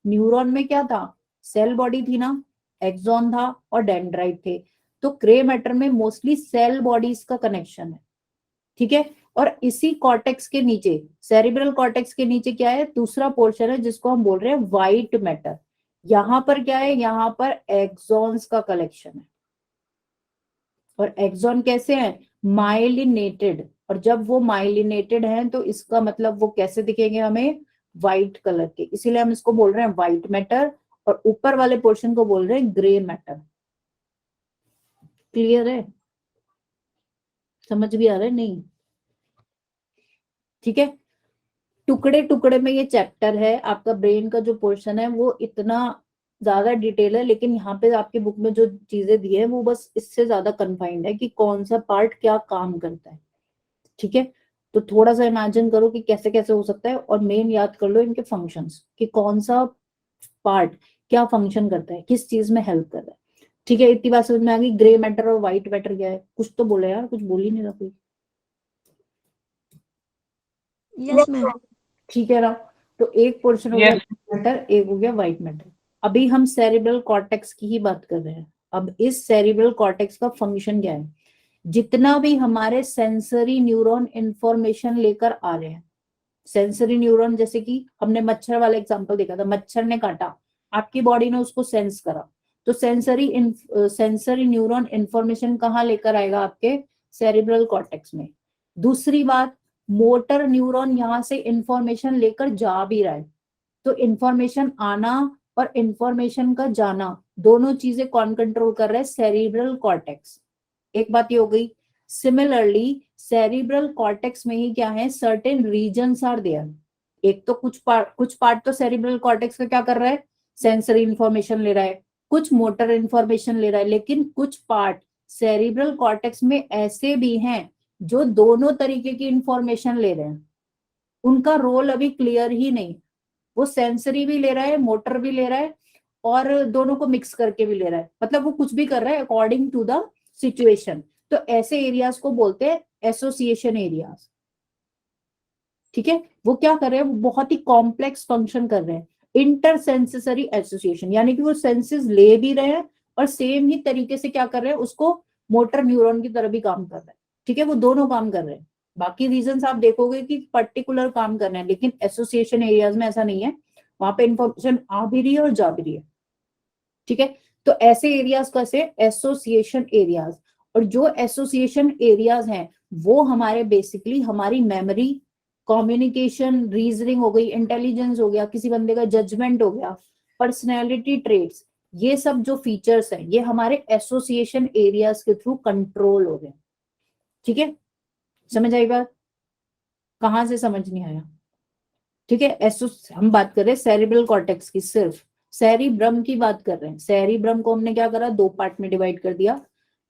न्यूरॉन में क्या था? सेल बॉडी थी ना, एक्सॉन था और डेंड्राइट थे। तो ग्रे मैटर में मोस्टली सेल बॉडीज का कनेक्शन है, ठीक है। और इसी कॉर्टेक्स के नीचे, सेरिब्रल कॉर्टेक्स के नीचे क्या है? दूसरा पोर्शन है जिसको हम बोल रहे हैं व्हाइट मैटर। यहां पर क्या है? यहां पर एक्सॉन्स का कलेक्शन है। और एक्सॉन कैसे हैं? माइलिनेटेड। और जब वो माइलिनेटेड हैं तो इसका मतलब वो कैसे दिखेंगे हमें? व्हाइट कलर के। इसीलिए हम इसको बोल रहे हैं व्हाइट मैटर, और ऊपर वाले पोर्शन को बोल रहे हैं ग्रे मैटर। क्लियर है? समझ भी आ रहा है? नहीं? ठीक है। टुकड़े टुकड़े में ये चैप्टर है। आपका ब्रेन का जो पोर्शन है वो इतना ज्यादा डिटेल है, लेकिन यहाँ पे आपकी बुक में जो चीजें दी है वो बस इससे ज्यादा कन्फाइंड है कि कौन सा पार्ट क्या काम करता है, ठीक है। तो थोड़ा सा इमेजिन करो कि कैसे कैसे हो सकता है, और मेन याद कर लो इनके फंक्शंस कि कौन सा पार्ट क्या फंक्शन करता है, किस चीज में हेल्प कर रहा है, ठीक है। इतनी बात समझ में आ गई? ग्रे मैटर और व्हाइट मैटर क्या है? कुछ तो बोले यार, कुछ बोल ही नहीं रहा कोई। Yes ma'am. ठीक है ना? तो एक पोर्शन हो गया मैटर, एक हो गया व्हाइट मैटर। अभी हम सेरिब्रल कॉर्टेक्स की ही बात कर रहे हैं। अब इस सेरिब्रल कॉर्टेक्स का फंक्शन क्या है? जितना भी हमारे सेंसरी न्यूरॉन इंफॉर्मेशन लेकर आ रहे हैं, सेंसरी न्यूरॉन, जैसे कि हमने मच्छर वाला एग्जांपल देखा था, मच्छर ने काटा, आपकी बॉडी ने उसको सेंस करा, तो सेंसरी न्यूरॉन इंफॉर्मेशन कहाँ लेकर आएगा? आपके सेरिब्रल कॉर्टेक्स में। दूसरी बात, मोटर न्यूरॉन यहां से इंफॉर्मेशन लेकर जा भी रहा है। तो इंफॉर्मेशन आना और इंफॉर्मेशन का जाना, दोनों चीजें कौन कंट्रोल कर रहा है? Cerebral cortex. एक बात ये हो गई। सिमिलरली सेरिब्रल कॉर्टेक्स में ही क्या है? Certain regions are there. एक तो कुछ पार्ट तो सेरिब्रल कॉर्टेक्स का क्या कर रहा है? सेंसरी इंफॉर्मेशन ले रहा है, कुछ मोटर इंफॉर्मेशन ले रहा है, लेकिन कुछ पार्ट सेरिब्रल कॉर्टेक्स में ऐसे भी हैं जो दोनों तरीके की इंफॉर्मेशन ले रहे हैं। उनका रोल अभी क्लियर ही नहीं। वो सेंसरी भी ले रहा है, मोटर भी ले रहा है, और दोनों को मिक्स करके भी ले रहा है। मतलब वो कुछ भी कर रहा है अकॉर्डिंग टू द सिचुएशन। तो ऐसे एरियाज को बोलते हैं एसोसिएशन एरियाज, ठीक है। वो क्या कर रहे हैं? वो बहुत ही कॉम्प्लेक्स फंक्शन कर रहे हैं। इंटरसेंसरी एसोसिएशन, यानी कि वो सेंसेस ले भी रहे हैं और सेम ही तरीके से क्या कर रहे हैं? उसको मोटर न्यूरॉन की तरह भी काम कर रहे हैं, ठीक है। वो दोनों काम कर रहे हैं। बाकी रीजंस आप देखोगे कि पर्टिकुलर काम कर रहे हैं, लेकिन एसोसिएशन एरियाज में ऐसा नहीं है। वहां पे इंफॉर्मेशन आ भी रही है और जा भी रही है, ठीक है। तो ऐसे एरियाज कैसे? Association areas. और जो एसोसिएशन एरियाज हैं वो हमारे बेसिकली हमारी मेमोरी, कम्युनिकेशन, रीजनिंग हो गई, इंटेलिजेंस हो गया, किसी बंदे का जजमेंट हो गया, पर्सनैलिटी ट्रेट्स, ये सब जो फीचर्स हैं ये हमारे एसोसिएशन एरियाज के थ्रू कंट्रोल हो गए, ठीक है। समझ आई बात? कहां से समझ नहीं आया? ठीक है। हम बात कर रहे हैं सेरिब्रल कॉर्टेक्स की, सिर्फ सेरिब्रम की बात कर रहे हैं। सेरिब्रम को हमने क्या करा? दो पार्ट में डिवाइड कर दिया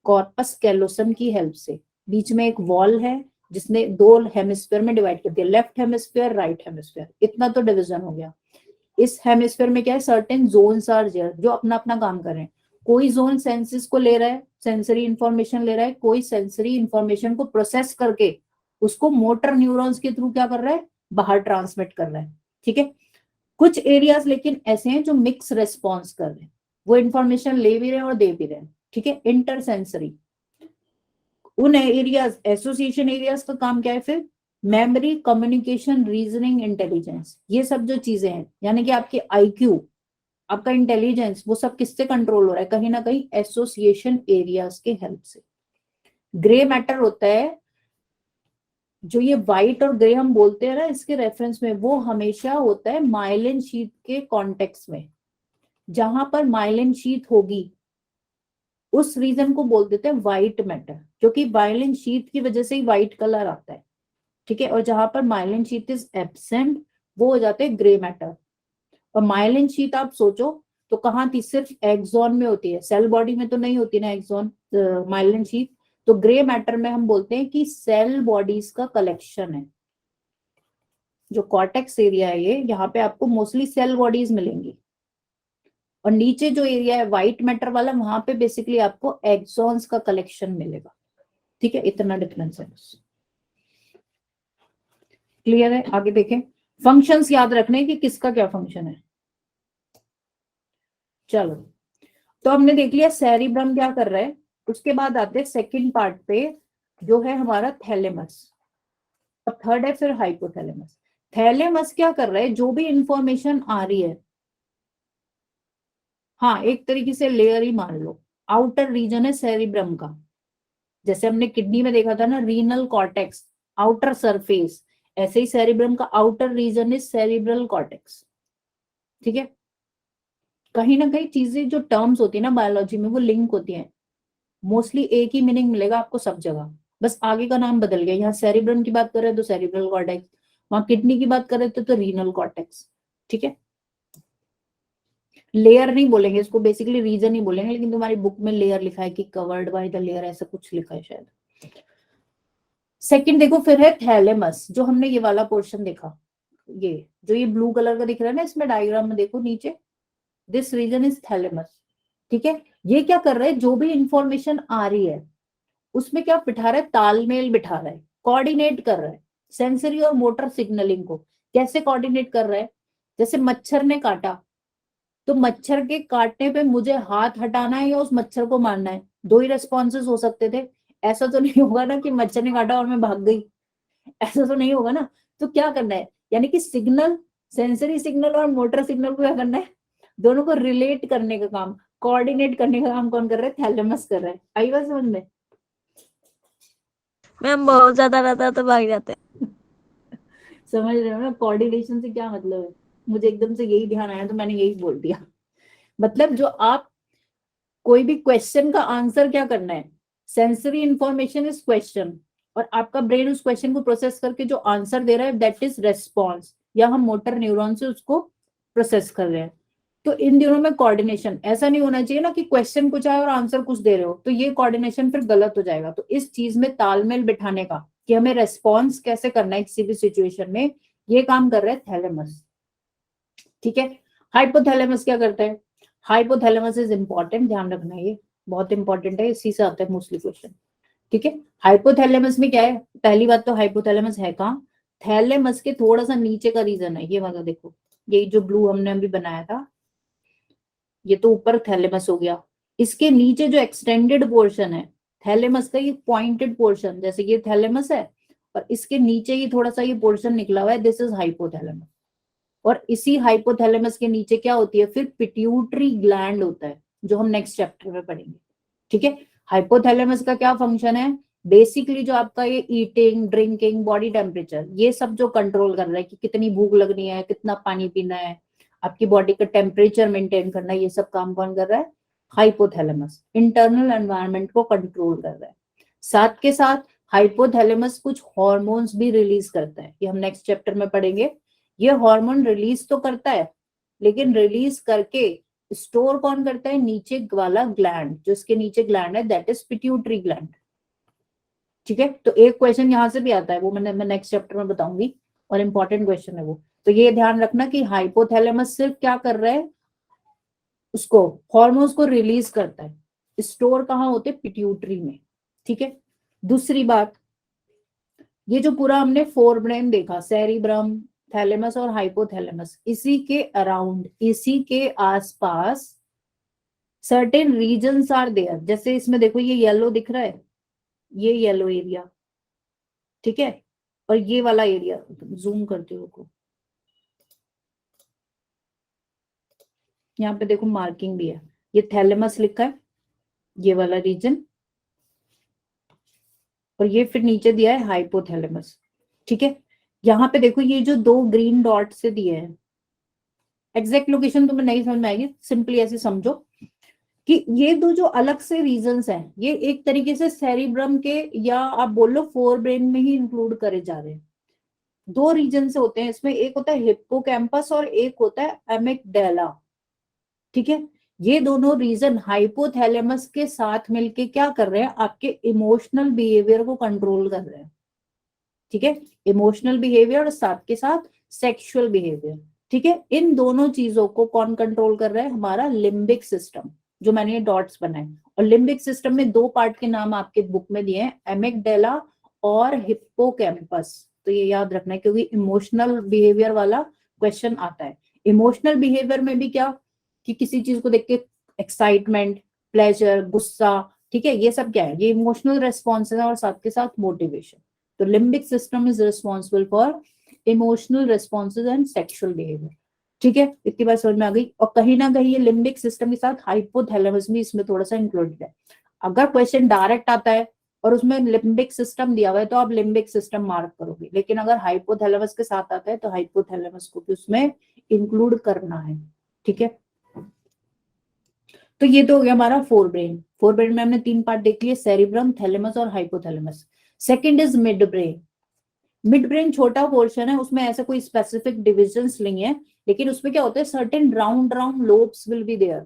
कॉर्पस कैलोसम की हेल्प से। बीच में एक वॉल है जिसने दो हेमिस्फीयर में डिवाइड कर दिया, लेफ्ट हेमिस्फीयर, राइट हेमिस्फीयर। इतना तो डिवीजन हो गया। इस हेमिस्फीयर में क्या है? सर्टेन जोन्स आर देयर जो अपना अपना काम कर रहे हैं। कोई जोन सेंसेस को ले रहा है, सेंसरी इंफॉर्मेशन ले रहा है, कोई सेंसरी इंफॉर्मेशन को प्रोसेस करके उसको मोटर न्यूरॉन्स के थ्रू क्या कर रहा है? बाहर ट्रांसमिट कर रहा है, ठीक है। कुछ एरियाज लेकिन ऐसे हैं जो मिक्स रेस्पॉन्स कर रहे हैं, वो इंफॉर्मेशन ले भी रहे हैं और दे भी रहे हैं, ठीक है। इंटरसेंसरी। उन एरियाज, एसोसिएशन एरियाज का काम क्या है फिर? मेमोरी, कम्युनिकेशन, रीजनिंग, इंटेलिजेंस, ये सब जो चीजें हैं, यानी कि आपके आईक्यू, आपका इंटेलिजेंस, वो सब किससे कंट्रोल हो रहा है? कहीं ना कहीं एसोसिएशन एरियाज के हेल्प से। ग्रे मैटर होता है, जो ये व्हाइट और ग्रे हम बोलते हैं ना इसके रेफरेंस में, वो हमेशा होता है माइलिन शीट के कॉन्टेक्स्ट में। जहां पर माइलिन शीट होगी उस रीजन को बोल देते हैं व्हाइट मैटर, क्योंकि माइलिन शीट की वजह से ही व्हाइट कलर आता है, ठीक है। और जहां पर माइलिन शीट इज एब्सेंट वो हो जाते हैं ग्रे मैटर। और माइलिन शीट आप सोचो तो कहाँ थी? सिर्फ एक्सॉन में होती है, सेल बॉडी में तो नहीं होती ना एक्सॉन, माइलिन शीट। तो ग्रे मैटर में हम बोलते हैं कि सेल बॉडीज का कलेक्शन है। जो कॉर्टेक्स एरिया है ये, यहाँ पे आपको मोस्टली सेल बॉडीज मिलेंगी, और नीचे जो एरिया है व्हाइट मैटर वाला, वहां पे बेसिकली आपको एक्सॉन्स का कलेक्शन मिलेगा। ठीक है, इतना डिफरेंस है बस। क्लियर है? आगे देखें, फंक्शंस याद रखने कि किसका क्या फंक्शन है। चलो, तो हमने देख लिया सेरिब्रम क्या कर रहा है। उसके बाद आते हैं सेकंड पार्ट पे, जो है हमारा थैलेमस, और थर्ड है फिर हाइपोथैलेमस। थैलेमस क्या कर रहा है, जो भी इंफॉर्मेशन आ रही है, हाँ एक तरीके से लेयर ही मान लो, आउटर रीजन है सेरिब्रम का। जैसे हमने किडनी में देखा था ना, रीनल कॉर्टेक्स, आउटर सरफेस, ऐसे ही सेरिब्रम का outer region is cerebral cortex. ठीक है, कहीं ना कहीं चीजें जो टर्म्स होती है ना बायोलॉजी में, वो लिंक होती हैं। मोस्टली एक ही मीनिंग मिलेगा आपको सब जगह, बस आगे का नाम बदल गया। यहाँ सेरिब्रम की बात करें तो सेरिब्रल कॉर्टेक्स, वहां किडनी की बात करें तो रीनल कॉर्टेक्स। ठीक है, लेयर नहीं बोलेंगे इसको, बेसिकली रीजन ही बोलेंगे, लेकिन तुम्हारी बुक में लेयर लिखा है कि कवर्ड बाय द लेयर, ऐसा कुछ लिखा है शायद। सेकंड देखो फिर है थैलेमस, जो हमने ये वाला पोर्शन देखा, ये जो ये ब्लू कलर का दिख रहा है ना इसमें डायग्राम में, देखो नीचे, दिस रीजन इज थैलेमस। ठीक है, ये क्या कर रहा है, जो भी इंफॉर्मेशन आ रही है उसमें क्या बिठा रहा है, तालमेल बिठा रहा है, कोऑर्डिनेट कर रहा है सेंसरी और मोटर सिग्नलिंग को। कैसे कोऑर्डिनेट कर रहा है, जैसे मच्छर ने काटा, तो मच्छर के काटने पे मुझे हाथ हटाना है या उस मच्छर को मारना है, दो ही रेस्पॉन्सेस हो सकते थे। ऐसा तो नहीं होगा ना कि मच्छर ने काटा और मैं भाग गई, ऐसा तो नहीं होगा ना। तो क्या करना है, यानी कि सिग्नल, सेंसरी सिग्नल और मोटर सिग्नल को क्या करना है, दोनों को रिलेट करने का काम, कोऑर्डिनेट करने का काम कौन कर रहा है, थैलेमस कर रहा है। आई बात समझ में? मैम बहुत ज्यादा रहता है तो भाग जाते हैं। समझ रहे हो ना कोऑर्डिनेशन से क्या मतलब है? मुझे एकदम से यही ध्यान आया तो मैंने यही बोल दिया। मतलब जो आप कोई भी क्वेश्चन का आंसर क्या करना है, सेंसरी इंफॉर्मेशन इज क्वेश्चन, और आपका ब्रेन उस क्वेश्चन को प्रोसेस करके जो आंसर दे रहा है दैट इज रेस्पॉन्स, या हम मोटर न्यूरॉन से उसको प्रोसेस कर रहे हैं। तो इन दिनों में कोऑर्डिनेशन ऐसा नहीं होना चाहिए ना कि क्वेश्चन कुछ आए और आंसर कुछ दे रहे हो, तो ये कोऑर्डिनेशन फिर गलत हो जाएगा। तो इस चीज में तालमेल बिठाने का कि हमें रेस्पॉन्स कैसे करना है किसी भी सिचुएशन में, ये काम कर रहे हैं थैलेमस। ठीक है, हाइपोथैलेमस क्या करता है, हाइपोथैलेमस इज इंपॉर्टेंट, ध्यान रखना, ये बहुत इंपॉर्टेंट है, इसी से आता है मोस्टली क्वेश्चन। ठीक है, हाइपोथैलेमस में क्या है, पहली बात तो हाइपोथैलेमस है कहाँ, थैलेमस के थोड़ा सा नीचे का रीजन है, ये वाला देखो, ये जो ब्लू हमने अभी बनाया था, ये तो ऊपर थैलेमस हो गया, इसके नीचे जो एक्सटेंडेड पोर्शन है थैलेमस का, ये पॉइंटेड पोर्शन, जैसे ये थैलेमस है और इसके नीचे ये थोड़ा सा ये पोर्शन निकला हुआ है, दिस इज हाइपोथैलेमस। और इसी हाइपोथैलेमस के नीचे क्या होती है, फिर पिट्यूटरी ग्लैंड होता है, जो हम नेक्स्ट चैप्टर में पढ़ेंगे। ठीक है, हाइपोथैलेमस का क्या फंक्शन है, बेसिकली जो आपका ये ईटिंग, ड्रिंकिंग, बॉडी टेम्परेचर, ये सब जो कंट्रोल कर रहा है कि कितनी भूख लगनी है, कितना पानी पीना है, आपकी बॉडी का टेम्परेचर मेंटेन करना है, ये सब काम कौन कर रहा है, हाइपोथैलेमस। इंटरनल एनवायरनमेंट को कंट्रोल कर रहा है। साथ के साथ हाइपोथैलेमस कुछ हॉर्मोन्स भी रिलीज करता है, ये हम नेक्स्ट चैप्टर में पढ़ेंगे। ये हार्मोन रिलीज तो करता है, लेकिन रिलीज करके स्टोर कौन करता है, नीचे वाला ग्लैंड, जो इसके नीचे ग्लैंड है दैट इज पिट्यूटरी ग्लैंड। ठीक है, तो एक क्वेश्चन यहां से भी आता है, वो मैं नेक्स्ट चैप्टर में बताऊंगी, और इंपॉर्टेंट क्वेश्चन है वो। तो ये ध्यान रखना कि हाइपोथैलेमस सिर्फ क्या कर रहा है, उसको हॉर्मोन्स को रिलीज करता है, स्टोर कहाँ होते, पिट्यूटरी में। ठीक है, दूसरी बात, ये जो पूरा हमने फोर ब्रेन देखा, सेरिब्रम, थैलेमस और हाइपोथैलेमस, इसी के अराउंड, इसी के आसपास सर्टेन रीजन्स आर देयर। जैसे इसमें देखो ये येलो दिख रहा है, ये येलो एरिया, ठीक है, और ये वाला एरिया, जूम करते हो, यहाँ पे देखो मार्किंग भी है, ये थैलेमस लिखा है, ये वाला रीजन, और ये फिर नीचे दिया है हाइपोथैलेमस। ठीक है, यहाँ पे देखो ये जो दो ग्रीन डॉट से दिए हैं, एग्जैक्ट लोकेशन तुम्हें नहीं समझ में आएगी, सिंपली ऐसे समझो कि ये दो जो अलग से रीजन्स हैं, ये एक तरीके से सेरिब्रम के, या आप बोल लो फोर ब्रेन में ही इंक्लूड करे जा रहे हैं। दो रीजन से होते हैं इसमें, एक होता है हिप्पोकैम्पस और एक होता है एमिगडाला। ठीक है, ये दोनों रीजन हाइपोथैलेमस के साथ मिलके क्या कर रहे हैं, आपके इमोशनल बिहेवियर को कंट्रोल कर रहे हैं। ठीक है, इमोशनल बिहेवियर और साथ के साथ सेक्सुअल बिहेवियर। ठीक है, इन दोनों चीजों को कौन कंट्रोल कर रहा है? हमारा लिम्बिक सिस्टम, जो मैंने ये डॉट्स बनाए। और लिम्बिक सिस्टम में दो पार्ट के नाम आपके बुक में दिए हैं, एमिगडाला और हिप्पोकैम्पस। तो ये याद रखना है क्योंकि इमोशनल बिहेवियर वाला क्वेश्चन आता है। इमोशनल बिहेवियर में भी क्या, कि किसी चीज को देख के एक्साइटमेंट, प्लेजर, गुस्सा, ठीक है, ये सब क्या है? ये इमोशनल रेस्पॉन्स है और साथ के साथ मोटिवेशन। तो limbic system is responsible for emotional responses and sexual behaviour. ठीक है, इतनी बात समझ में आ गई। और कहीं ना कहीं ये लिम्बिक सिस्टम के साथ हाइपोथैलेमस भी इसमें थोड़ा सा इंक्लूडेड है। अगर क्वेश्चन डायरेक्ट आता है और उसमें लिम्बिक सिस्टम दिया हुआ है तो आप लिम्बिक सिस्टम मार्क करोगे, लेकिन अगर हाइपोथैलेमस के साथ आता है तो हाइपोथैलेमस को भी उसमें इंक्लूड करना है। ठीक है, तो ये तो हो गया हमारा फोर ब्रेन। फोर ब्रेन में हमने तीन पार्ट देख लिए, सेरिब्रम, थैलेमस और hypothalamus. Second is mid brain. Mid brain छोटा पोर्शन है, उसमें ऐसा कोई स्पेसिफिक डिविजन्स नहीं है, लेकिन उसमें क्या होता है, certain round round lobes will be there.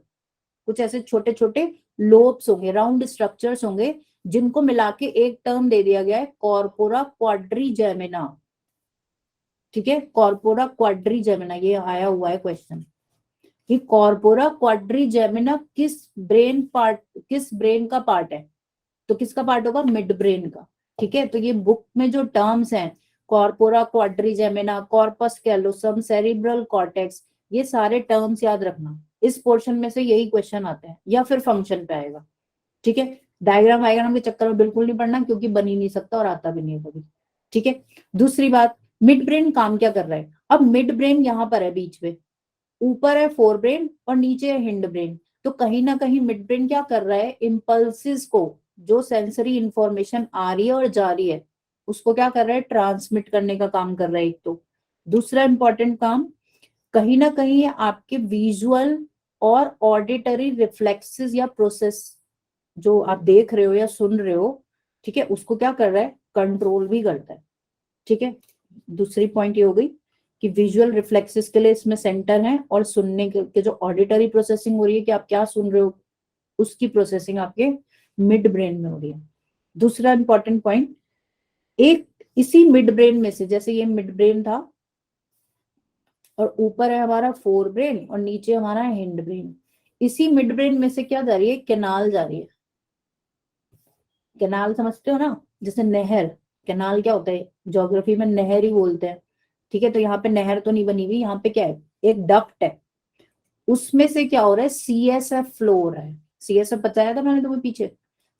कुछ ऐसे छोटे छोटे लोब्स होंगे, राउंड स्ट्रक्चर्स होंगे, जिनको मिला के एक टर्म दे दिया गया है, कॉर्पोरा क्वाड्रिजेमिना। ठीक है, कॉर्पोरा क्वाड्रिजेमिना, ये आया हुआ है क्वेश्चन कि कॉर्पोरा क्वाड्रिजेमिना किस ब्रेन पार्ट, किस ब्रेन का पार्ट है? तो किसका पार्ट होगा? मिड ब्रेन का। ठीक है, तो ये बुक में जो टर्म्स हैं, corpora quadrigemina, corpus callosum, cerebral cortex, ये सारे टर्म्स याद रखना। इस पोर्शन में से यही क्वेश्चन आते हैं या फिर फंक्शन पे आएगा। ठीक है, डायग्राम वायग्राम के चक्कर में बिल्कुल नहीं पढ़ना क्योंकि बन ही नहीं सकता और आता भी नहीं है कभी। ठीक है, दूसरी बात, मिड ब्रेन काम क्या कर रहा है? अब मिड ब्रेन यहाँ पर है बीच में, ऊपर है फोर ब्रेन और नीचे है हिंड ब्रेन। तो कहीं ना कहीं मिड ब्रेन क्या कर रहा है? इम्पल्सिस को, जो सेंसरी इंफॉर्मेशन आ रही है और जा रही है, उसको क्या कर रहा है? ट्रांसमिट करने का काम कर रहा है एक तो। दूसरा इंपॉर्टेंट काम, कहीं ना कहीं आपके विजुअल और ऑडिटरी रिफ्लेक्सेस या प्रोसेस जो आप देख रहे हो या सुन रहे हो, ठीक है, उसको क्या कर रहा है? कंट्रोल भी करता है। ठीक है, दूसरी पॉइंट ये हो गई कि विजुअल रिफ्लेक्सेस के लिए इसमें सेंटर है, और सुनने के जो ऑडिटरी प्रोसेसिंग हो रही है कि आप क्या सुन रहे हो, उसकी प्रोसेसिंग आपके मिड ब्रेन में हो रही है। दूसरा इंपॉर्टेंट पॉइंट, एक इसी मिड ब्रेन में से, जैसे ये मिड ब्रेन था और ऊपर है हमारा फोर ब्रेन और नीचे हमारा हिंड ब्रेन, इसी मिड ब्रेन में से क्या जा रही है? कैनाल जा रही है। कैनाल समझते हो ना, जैसे नहर। कैनाल क्या होता है? ज्योग्राफी में नहर ही बोलते हैं। ठीक है, तो यहाँ पे नहर तो नहीं बनी हुई, यहाँ पे क्या है? एक डक्ट है, उसमें से क्या हो रहा है? सीएसएफ फ्लो हो रहा है। सीएसएफ बताया था मैंने तुम्हें पीछे,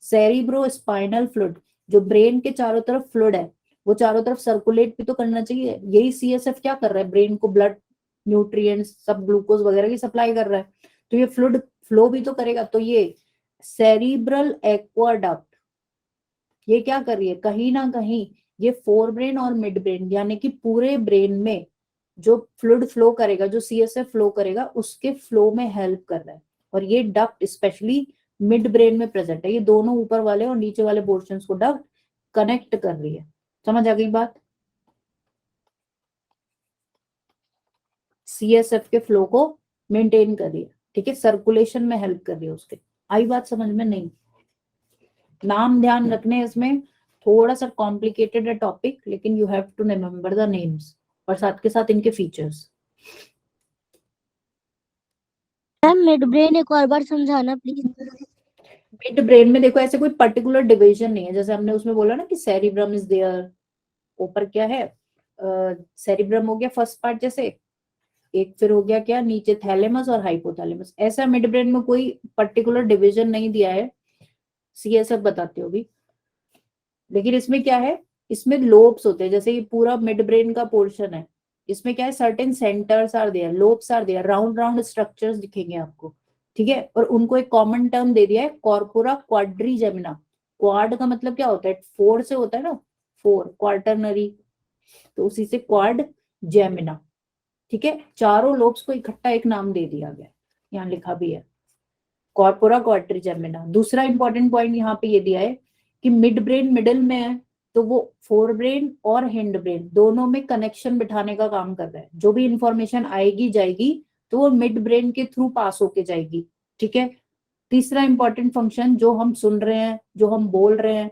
सेरिब्रो स्पाइनल फ्लूइड, जो ब्रेन के चारों तरफ फ्लूइड है, वो चारों तरफ सर्कुलेट भी तो करना चाहिए। यही सीएसएफ क्या कर रहा है? ब्रेन को ब्लड, न्यूट्रिएंट्स, सब ग्लूकोज वगैरह की सप्लाई कर रहा है, तो ये फ्लूइड फ्लो भी तो करेगा। तो ये सेरिब्रल एक्वाडक्ट, ये क्या कर रही है? कहीं ना कहीं ये फोर ब्रेन और मिड ब्रेन, यानी कि पूरे ब्रेन में जो फ्लूइड फ्लो करेगा, जो सीएसएफ फ्लो करेगा, उसके फ्लो में हेल्प कर रहा है। और ये डक्ट स्पेशली मिड ब्रेन में प्रेजेंट है। ये दोनों ऊपर वाले और नीचे वाले पोर्शंस को डक्ट कनेक्ट कर रही है। समझ आ गई बात? सीएसएफ के फ्लो को मेंटेन कर रही है। ठीक है, सर्कुलेशन में हेल्प कर रही है उसके। आई बात समझ में? नहीं, नाम ध्यान रखने हैं इसमें, थोड़ा सा कॉम्प्लिकेटेड है टॉपिक, लेकिन you have to remember the names और साथ के साथ इनके फीचर्स। मैम मिड ब्रेन एक और बार समझाना प्लीज। मिड ब्रेन में देखो ऐसे कोई पर्टिकुलर डिवीजन नहीं है, जैसे हमने उसमें बोला ना कि सेरिब्रम इज देयर, ऊपर क्या है? सेरिब्रम हो गया फर्स्ट पार्ट, जैसे एक फिर हो गया क्या नीचे? थैलेमस और हाइपोथैलेमस। ऐसा मिड ब्रेन में कोई पर्टिकुलर डिवीजन नहीं दिया है, सीएसएफ बताते हो भी। लेकिन इसमें क्या है? इसमें लोब्स होते हैं, जैसे ये पूरा मिड ब्रेन का पोर्शन है, इसमें क्या है? Certain centres are there, lobes are there, round round structures दिखेंगे आपको। ठीक है, और उनको एक कॉमन टर्म दे दिया है, कॉर्पोरा क्वाड्रिजेमिना। क्वाड का मतलब क्या होता है? फोर से होता है ना, फोर, क्वार्टरनरी, तो उसी से क्वाड जेमिना। ठीक है, चारों लोब्स को इकट्ठा एक नाम दे दिया गया, यहाँ लिखा भी है, कॉर्पोरा क्वाड्रिजेमिना। दूसरा इंपॉर्टेंट पॉइंट यहाँ पे ये दिया है कि मिड ब्रेन मिडिल में है, तो वो फोर ब्रेन और हिंड ब्रेन दोनों में कनेक्शन बिठाने का काम कर रहा है। जो भी इंफॉर्मेशन आएगी जाएगी तो वो मिड ब्रेन के थ्रू पास होके जाएगी। ठीक है, तीसरा इंपॉर्टेंट फंक्शन, जो हम सुन रहे हैं, जो हम बोल रहे हैं,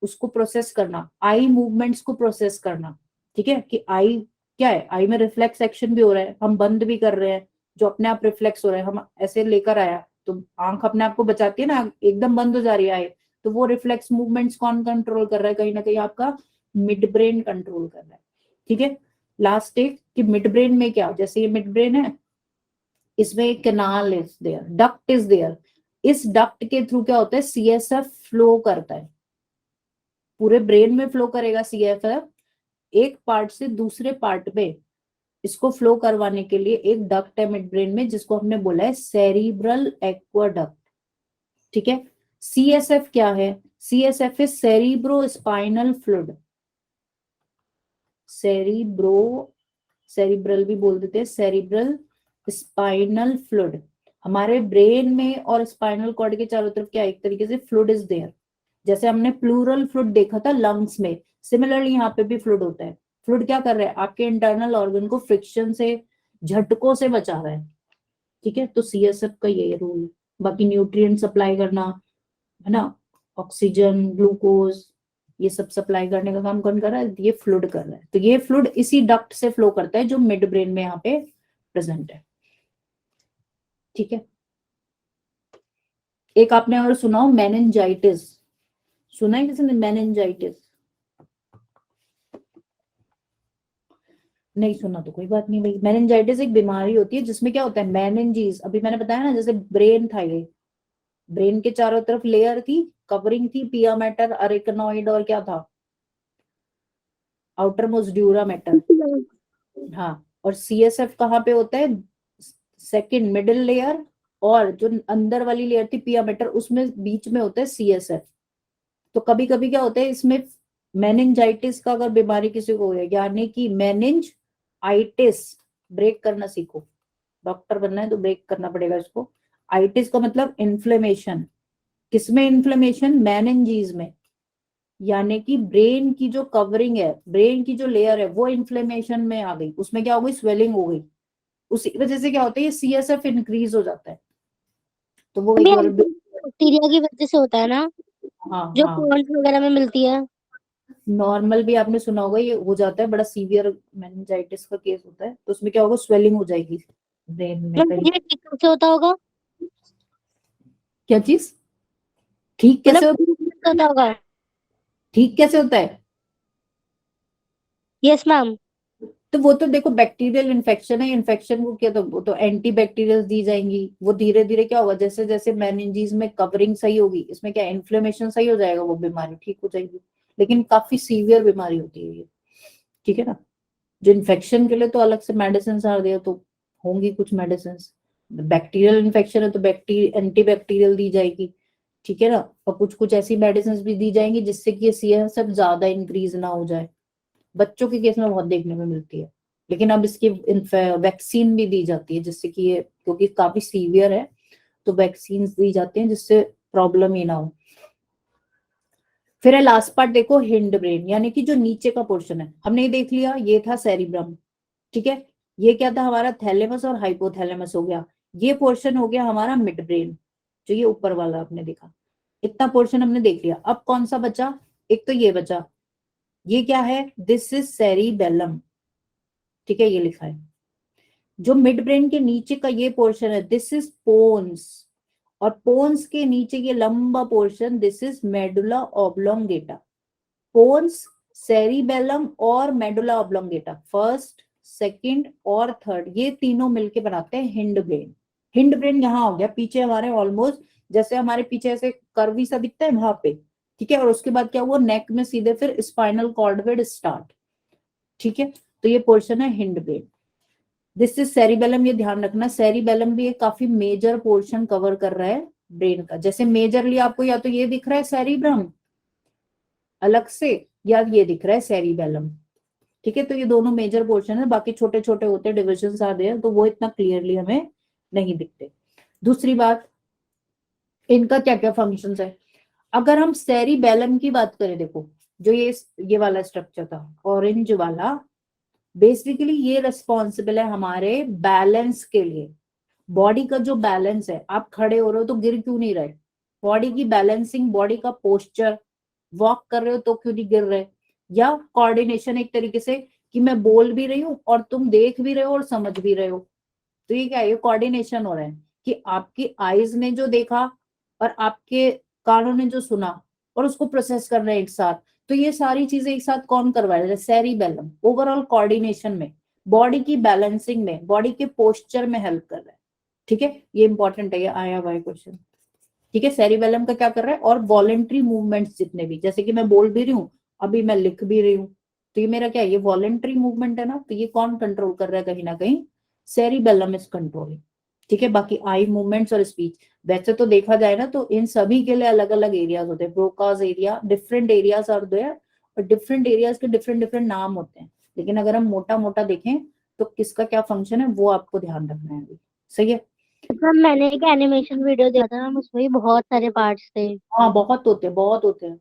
उसको प्रोसेस करना, आई मूवमेंट्स को प्रोसेस करना। ठीक है, कि आई क्या है, आई में रिफ्लेक्स एक्शन भी हो रहा है, हम बंद भी कर रहे हैं, जो अपने आप रिफ्लेक्स हो रहा है, हम ऐसे लेकर आया तो आंख अपने आप को बचाती है ना, एकदम बंद हो जा रही है, तो वो रिफ्लेक्स मूवमेंट्स कौन कंट्रोल कर रहा है, कहीं ना कहीं आपका मिड ब्रेन कंट्रोल कर रहा है। ठीक है, लास्ट एक कि मिड ब्रेन में क्या, जैसे ये मिड ब्रेन है, इसमें एक canal is there, duct is there, इस डक्ट के थ्रू क्या होता है, सीएसएफ फ्लो करता है, पूरे ब्रेन में फ्लो करेगा सीएसएफ, एक पार्ट से दूसरे पार्ट में इसको फ्लो करवाने के लिए एक डक्ट है मिड ब्रेन में, जिसको हमने बोला है सेरिब्रल एक्वाडक्ट। ठीक है, सीएसएफ क्या है, CSF is cerebro spinal fluid, cerebral भी बोल देते हैं, सेरिब्रल स्पाइनल फ्लूइड। हमारे ब्रेन में और स्पाइनल कॉर्ड के चारों तरफ क्या, एक तरीके से फ्लूइड इज देयर, जैसे हमने प्लूरल फ्लूइड देखा था लंग्स में, सिमिलरली यहाँ पे भी फ्लूइड होता है। फ्लूइड क्या कर रहा है, आपके इंटरनल ऑर्गन को फ्रिक्शन से, झटकों से बचा रहा है। ठीक है, तो सीएसएफ का ये रोल है। बाकी न्यूट्रिएंट सप्लाई करना है ना, ऑक्सीजन, ग्लूकोज, ये सब सप्लाई करने का काम कौन कर रहा है, ये फ्लूइड कर रहा है। तो ये फ्लूइड इसी डक्ट से फ्लो करता है जो मिड ब्रेन में यहाँ पे प्रेजेंट है। ठीक है, एक आपने और सुनाओ मेनिंजाइटिस, सुना है किसी ने मेनिंजाइटिस? नहीं सुना तो कोई बात नहीं भाई। मेनिंजाइटिस एक बीमारी होती है जिसमें क्या होता है, मेनिंजीज, अभी मैंने बताया ना, जैसे ब्रेन था, ये ब्रेन के चारों तरफ लेयर थी, कवरिंग थी, पिया मैटर, अरेकनॉइड, और क्या था, आउटर मोस्ट ड्यूरा मैटर। हाँ, और सीएसएफ कहाँ पे होता है, सेकंड मिडिल लेयर, और जो अंदर वाली लेयर थी पिया मैटर, उसमें बीच में होता है सीएसएफ। तो कभी कभी क्या होता है इसमें, मेनिंजाइटिस का अगर बीमारी किसी को हो गया, यानी कि मेनिंज आइटिस, ब्रेक करना सीखो, डॉक्टर बनना है तो ब्रेक करना पड़ेगा इसको। आइटिस का मतलब इन्फ्लेमेशन, किसमें इन्फ्लेमेशन, मेनिंजीज में, यानी कि ब्रेन की जो कवरिंग है, ब्रेन की जो लेयर है, वो इन्फ्लेमेशन में आ गई, उसमें क्या हो गई, स्वेलिंग हो गई, उसी वजह से क्या होता है, ये सीएसएफ इंक्रीज हो जाता है। तो वो एक बार, बैक्टीरिया की वजह से होता है ना, हाँ जो हाँ, प्लांट्स वगैरह में मिलती है। नॉर्मल भी आपने सुना होगा, ये हो जाता है, बड़ा सीवियर मेनिंजाइटिस का केस होता है, तो उसमें क्या होगा, स्वेलिंग हो जाएगी ब्रेन में मतलब कहीं। ये ठीक कैसे होता होगा, क्या चीज, ठीक मतलब कैसे कैसे होता होगा। ठीक कैसे होता है, यस मैम। तो वो तो देखो बैक्टीरियल इन्फेक्शन है, इन्फेक्शन को क्या, तो वो तो एंटी बैक्टीरियल दी जाएंगी, वो धीरे धीरे क्या होगा, जैसे जैसे मेनिंजीज में कवरिंग सही होगी, इसमें क्या इन्फ्लेमेशन सही हो जाएगा, वो बीमारी ठीक हो जाएगी। लेकिन काफी सीवियर बीमारी होती है ये। ठीक है ना, जो इन्फेक्शन के लिए तो अलग से मेडिसिन आ रही है, तो होंगी कुछ मेडिसिन, बैक्टीरियल इन्फेक्शन है तो एंटी बैक्टीरियल दी जाएगी। ठीक है ना, और कुछ कुछ ऐसी मेडिसिन भी दी जाएंगी जिससे कि ये सीएसएफ ज्यादा इंक्रीज ना हो जाए, बच्चों के केस में बहुत देखने में मिलती है। लेकिन अब इसकी वैक्सीन भी दी जाती है जिससे कि ये, क्योंकि काफी सीवियर है, तो वैक्सीन दी जाती हैं जिससे प्रॉब्लम ही ना हो। फिर है लास्ट पार्ट, देखो हिंड ब्रेन, यानी कि जो नीचे का पोर्शन है, हमने ये देख लिया, ये था सेरिब्रम। ठीक है, ये क्या था हमारा, थैलेमस और हाइपोथैलेमस हो गया, ये पोर्शन हो गया हमारा मिड ब्रेन, जो ये ऊपर वाला आपने देखा, इतना पोर्शन हमने देख लिया। अब कौन सा बचा, एक तो ये बचा, ये क्या है, दिस इज सेरिबेलम। ठीक है, ये लिखा है, जो मिड ब्रेन के नीचे का ये पोर्शन है, दिस इज पोन्स, और पोन्स के नीचे ये लंबा portion, this is medulla oblongata. Pons, cerebellum और मेडुला ऑब्लोंगेटा, फर्स्ट, सेकंड और थर्ड, ये तीनों मिलके बनाते हैं हिंड ब्रेन। हिंड ब्रेन यहाँ हो गया पीछे हमारे, ऑलमोस्ट जैसे हमारे पीछे ऐसे कर्वी सा दिखता है वहां पे। ठीक है, और उसके बाद क्या हुआ, नेक में सीधे फिर स्पाइनल कॉर्ड विद स्टार्ट। ठीक है, तो ये पोर्शन है hind brain. This is cerebellum, ये ध्यान रखना, सेरिबेलम भी एक काफी मेजर पोर्शन कवर कर रहा है ब्रेन का। जैसे मेजरली आपको या तो ये दिख रहा है सेरिब्रम अलग से, या ये दिख रहा है सेरिबेलम। ठीक है, तो ये दोनों मेजर पोर्शन है, बाकी छोटे छोटे होते डिविजन आ रहे हैं, तो वो इतना क्लियरली हमें नहीं दिखते। दूसरी बात, इनका क्या क्या फंक्शन है, अगर हम सेरिबेलम की बात करें, देखो जो ये वाला स्ट्रक्चर था ऑरेंज वाला, बेसिकली ये रिस्पॉन्सिबल है हमारे बैलेंस के लिए। बॉडी का जो बैलेंस है, आप खड़े हो रहे हो तो गिर क्यों नहीं रहे, बॉडी की बैलेंसिंग, बॉडी का पोस्चर, वॉक कर रहे हो तो क्यों नहीं गिर रहे, या कोऑर्डिनेशन एक तरीके से, कि मैं बोल भी रही हूँ और तुम देख भी रहे हो और समझ भी रहे हो। तो ये क्या है, ये कोऑर्डिनेशन हो रहा है कि आपकी आईज ने जो देखा और आपके कानों ने जो सुना और उसको प्रोसेस कर रहे हैं एक साथ। तो ये सारी चीजें एक साथ कौन करवा रहा है, सेरिबेलम। ओवरऑल कोऑर्डिनेशन में, बॉडी की बैलेंसिंग में, बॉडी के पोस्चर में हेल्प कर रहा है। ठीक है, ये इंपॉर्टेंट है, ये आया हुआ है क्वेश्चन। ठीक है, सेरिबेलम का क्या कर रहा है, और वॉलेंट्री मूवमेंट्स जितने भी, जैसे कि मैं बोल भी रही हूँ, अभी मैं लिख भी रही हूँ, तो ये मेरा क्या है, ये वॉलेंट्री मूवमेंट है ना, तो ये कौन कंट्रोल कर रहा है, कहीं ना कहीं सेरिबेलम इज कंट्रोलिंग। ठीक है, बाकी आई मूवमेंट्स और स्पीच, वैसे तो देखा जाए ना तो इन सभी के लिए अलग अलग एरियाज होते हैं, Broca's area, different areas are there, और डिफरेंट एरियाज के डिफरेंट डिफरेंट नाम होते हैं। लेकिन अगर हम मोटा मोटा देखें तो किसका क्या फंक्शन है वो आपको ध्यान रखना है अभी। सही है। मतलब मैंने एक एनिमेशन वीडियो देखा था मैम, उसमें भी बहुत सारे पार्ट्स थे। हाँ बहुत होते हैं, बहुत होते हैं।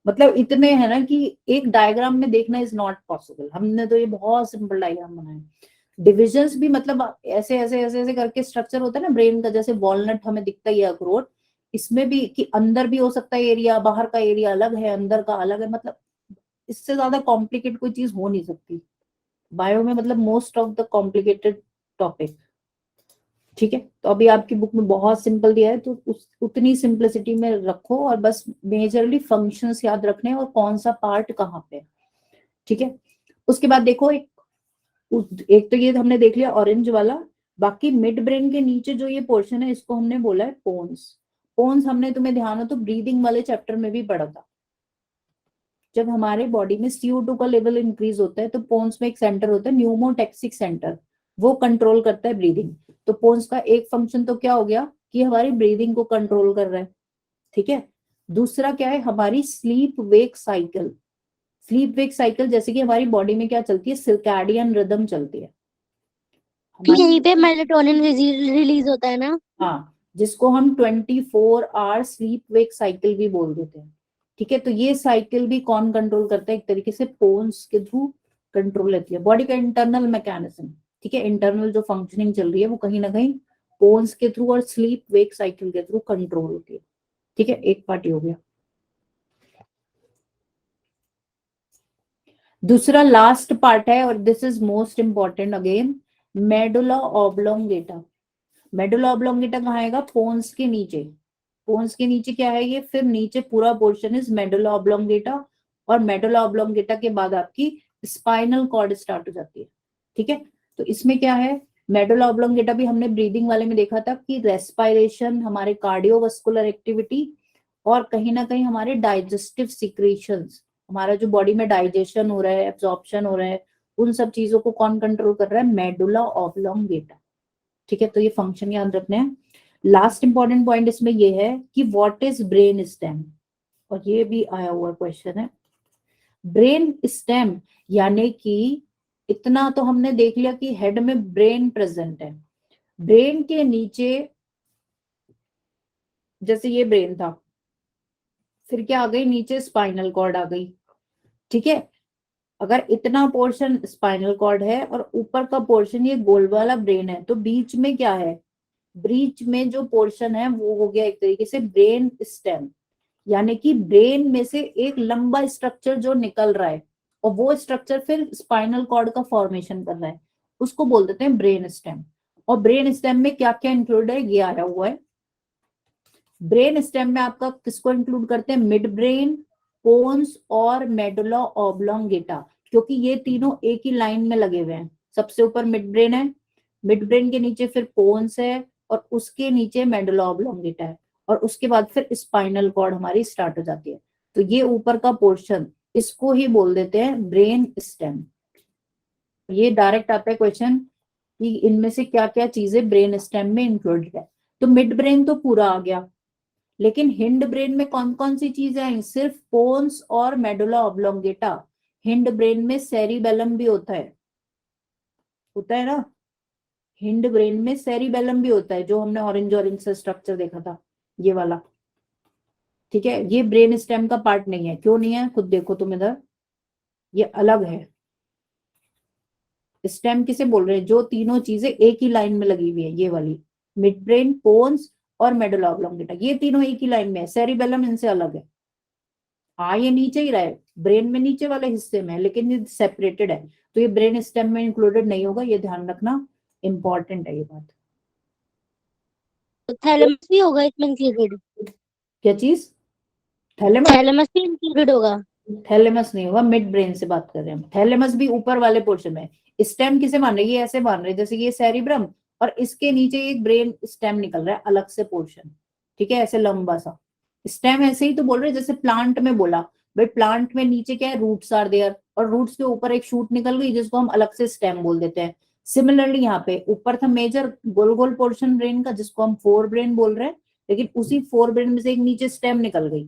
मतलब इतने हैं ना कि एक डायग्राम में देखना इज नॉट पॉसिबल। हमने तो ये बहुत सिंपल डायग्राम बनाया। डिविजन्स भी मतलब ऐसे ऐसे ऐसे ऐसे करके स्ट्रक्चर होता है ना ब्रेन का, जैसे वॉलनट हमें दिखता ही है, अखरोट, इसमें भी कि अंदर भी हो सकता है एरिया, बाहर का एरिया अलग है, अंदर का अलग है। मतलब इससे ज्यादा कॉम्प्लिकेट कोई चीज हो नहीं सकती बायो में, मतलब most of the complicated topic. ठीक है, तो अभी आपकी बुक में बहुत सिंपल दिया है, तो उतनी सिंपलिसिटी में रखो, और बस मेजरली फंक्शंस याद रखने हैं और कौन सा पार्ट कहाँ पे है। ठीक है, उसके बाद देखो एक तो ये हमने देख लिया ऑरेंज वाला। बाकी मिड ब्रेन के नीचे जो ये पोर्शन है इसको हमने बोला है पोन्स। पोन्स हमने, तुम्हें ध्यान हो तो ब्रीदिंग वाले चैप्टर में भी पढ़ा था। जब हमारे बॉडी में CO2 का लेवल इंक्रीज होता है तो पोन्स में एक सेंटर होता है, न्यूमोटैक्सिक सेंटर, वो कंट्रोल करता है ब्रीदिंग। तो पोन्स का एक फंक्शन तो क्या हो गया कि हमारी ब्रीदिंग को कंट्रोल कर रहा है। ठीक है, दूसरा क्या है, हमारी sleep wake cycle. Sleep wake cycle जैसे कि हमारी बॉडी में क्या चलती है, सिर्कैडियन रिदम चलती है हमारी। यहीं पे मेलेटोनिन रिलीज होता है ना। हाँ, जिसको हम 24 आवर स्लीप वेक साइकिल भी बोल देते हैं। ठीक है, तो ये साइकिल भी कौन कंट्रोल करता है, एक तरीके से पोन्स के थ्रू कंट्रोल रहती है, बॉडी का इंटरनल मैकेनिज्म। ठीक है, इंटरनल जो फंक्शनिंग चल रही है वो कहीं ना कहीं पोन्स के थ्रू और स्लीप वेक साइकिल के थ्रू कंट्रोल होती है। ठीक है, एक पार्ट हो गया। दूसरा लास्ट पार्ट है, और this is most important again, medulla oblongata. Medulla oblongata कहाँ आएगा, पोन्स के नीचे। पोन्स के नीचे क्या है ये, फिर नीचे पूरा पोर्शन इज मेडुला ऑब्लोंगेटा, और मेडुला ऑब्लोंगेटा के बाद आपकी स्पाइनल कॉर्ड स्टार्ट हो जाती है। ठीक है, तो इसमें क्या है, मेडुला ऑब्लोंगेटा भी हमने ब्रीदिंग वाले में देखा था कि रेस्पिरेशन, हमारे कार्डियोवास्कुलर एक्टिविटी, और कहीं ना कहीं हमारे डाइजेस्टिव सिक्रीशंस, हमारा जो बॉडी में डाइजेशन हो रहा है, एब्जॉर्प्शन हो रहा है, उन सब चीजों को कौन कंट्रोल कर रहा है, मेडुला ऑब्लोंगेटा। ठीक है, तो ये फंक्शन याद रखने हैं। लास्ट इंपॉर्टेंट पॉइंट इसमें ये है कि व्हाट इज ब्रेन स्टेम, और ये भी आया हुआ क्वेश्चन है। ब्रेन स्टेम यानी कि इतना तो हमने देख लिया कि हेड में ब्रेन प्रेजेंट है, ब्रेन के नीचे जैसे ये ब्रेन था, फिर क्या आ गई नीचे, स्पाइनल कॉर्ड आ गई। ठीक है, अगर इतना पोर्शन स्पाइनल कॉर्ड है और ऊपर का पोर्शन ये गोल वाला ब्रेन है, तो बीच में क्या है, बीच में जो पोर्शन है वो हो गया एक तरीके से ब्रेन स्टेम। यानी कि ब्रेन में से एक लंबा स्ट्रक्चर जो निकल रहा है, और वो स्ट्रक्चर फिर स्पाइनल कॉर्ड का फॉर्मेशन कर रहा है, उसको बोल देते हैं ब्रेन स्टेम। और ब्रेन स्टेम में क्या क्या इंक्लूड है ये आया हुआ है। ब्रेन स्टेम में आपका किसको इंक्लूड करते हैं, मिड ब्रेन, पोन्स और मेडुला ऑब्लोंगेटा, क्योंकि ये तीनों एक ही लाइन में लगे हुए हैं। सबसे ऊपर मिड ब्रेन है, मिड ब्रेन के नीचे फिर पोन्स है, और उसके नीचे मेडुला ऑब्लोंगेटा है, और उसके बाद फिर स्पाइनल कॉर्ड हमारी स्टार्ट हो जाती है। तो ये ऊपर का पोर्शन, इसको ही बोल देते हैं ब्रेन स्टेम। ये डायरेक्ट आता है क्वेश्चन कि इनमें से क्या क्या चीजें ब्रेन स्टेम में इंक्लूडेड है। तो मिड ब्रेन तो पूरा आ गया, लेकिन हिंड ब्रेन में कौन कौन सी चीजें आई, सिर्फ पोन्स और मेडुला ऑब्लोंगेटा। हिंड ब्रेन में सेरिबेलम भी होता है ना, हिंड ब्रेन में सेरिबेलम भी होता है, जो हमने ऑरेंज ऑरेंज से स्ट्रक्चर देखा था, ये वाला। ठीक है, ये ब्रेन स्टेम का पार्ट नहीं है, क्यों नहीं है खुद देखो तुम इधर, ये अलग है। स्टेम किसे बोल रहे हैं, जो तीनों चीजें एक ही लाइन में लगी हुई है, ये वाली मिड ब्रेन, पोन्स और मेडुला ऑब्लोंगेटा, ये तीनों एक ही लाइन में है, सेरिबेलम इनसे अलग है। हाँ ये नीचे ही रहा है, ब्रेन में नीचे वाले हिस्से में है, लेकिन ये सेपरेटेड है, तो ये ब्रेन स्टेम में इंक्लूडेड नहीं होगा, ये ध्यान रखना, इंपॉर्टेंट है ये बात। तो थैलेमस भी होगा इसमें इंक्लूडेड? क्या चीज? थैलेमस? थैलेमस भी इंक्लूडेड होगा? थैलेमस नहीं होगा, मिड ब्रेन से बात कर रहे हैं हम। थैलेमस भी ऊपर वाले पोर्शन में। स्टेम किसे मान रहे हैं? ये ऐसे मान रहे हैं जैसे कि ये सेरिब्रम और इसके नीचे एक ब्रेन स्टेम निकल रहा है अलग से पोर्शन, ठीक है, ऐसे लंबा सा स्टेम। ऐसे ही तो बोल रहे हैं जैसे प्लांट में बोला, भाई प्लांट में नीचे क्या है, रूट्स आर देयर, और रूट्स के ऊपर एक शूट निकल गई जिसको हम अलग से स्टेम बोल देते हैं। सिमिलरली यहाँ पे ऊपर था मेजर गोल गोल पोर्शन ब्रेन का जिसको हम फोर ब्रेन बोल रहे हैं, लेकिन उसी फोर ब्रेन में से एक नीचे स्टेम निकल गई।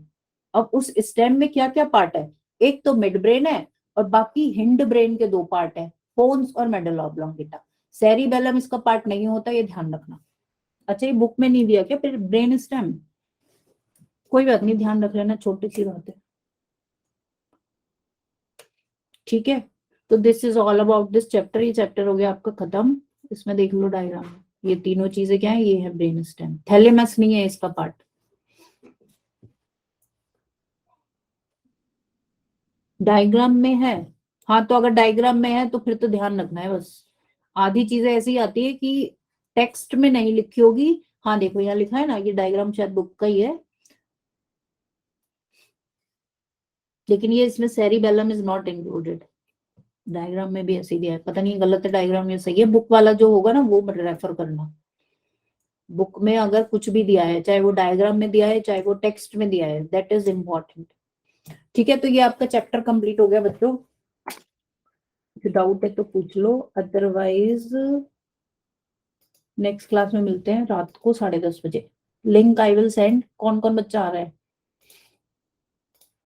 अब उस स्टेम में क्या क्या पार्ट है? एक तो मिड ब्रेन है और बाकी हिंड ब्रेन के दो पार्ट है, पोन्स और मेडुला ऑब्लोंगेटा। सेरिबेलम इसका पार्ट नहीं होता, ये ध्यान रखना। अच्छा ये बुक में नहीं दिया क्या फिर ब्रेन स्टेम? कोई बात नहीं, ध्यान रख लेना, छोटी सी बात है, ठीक है। तो this is all about this chapter. ये चैप्टर हो गया आपका खत्म। इसमें देख लो डायग्राम, ये तीनों चीजें क्या है, ये है ब्रेन स्टेम। थैलेमस नहीं है इसका पार्ट। डायग्राम में है, हाँ तो अगर डायग्राम में है तो फिर तो ध्यान रखना है बस। आधी चीजें ऐसी आती है कि टेक्स्ट में नहीं लिखी होगी। हाँ देखो यहाँ लिखा है ना, ये डायग्राम शायद बुक का ही है, लेकिन ये इसमें cerebellum is not included. Diagram में भी ऐसे ही दिया है, पता नहीं गलत है डायग्राम या सही है। बुक वाला जो होगा ना वो रेफर करना। बुक में अगर कुछ भी दिया है, चाहे वो डायग्राम में दिया है चाहे वो टेक्स्ट में दिया है, दैट इज इम्पोर्टेंट, ठीक है। तो ये आपका चैप्टर कंप्लीट हो गया बच्चों। डाउट है तो पूछ लो, अदरवाइज नेक्स्ट क्लास में मिलते हैं रात को 10:30 बजे। Link I will send. कौन कौन बच्चा आ रहा है?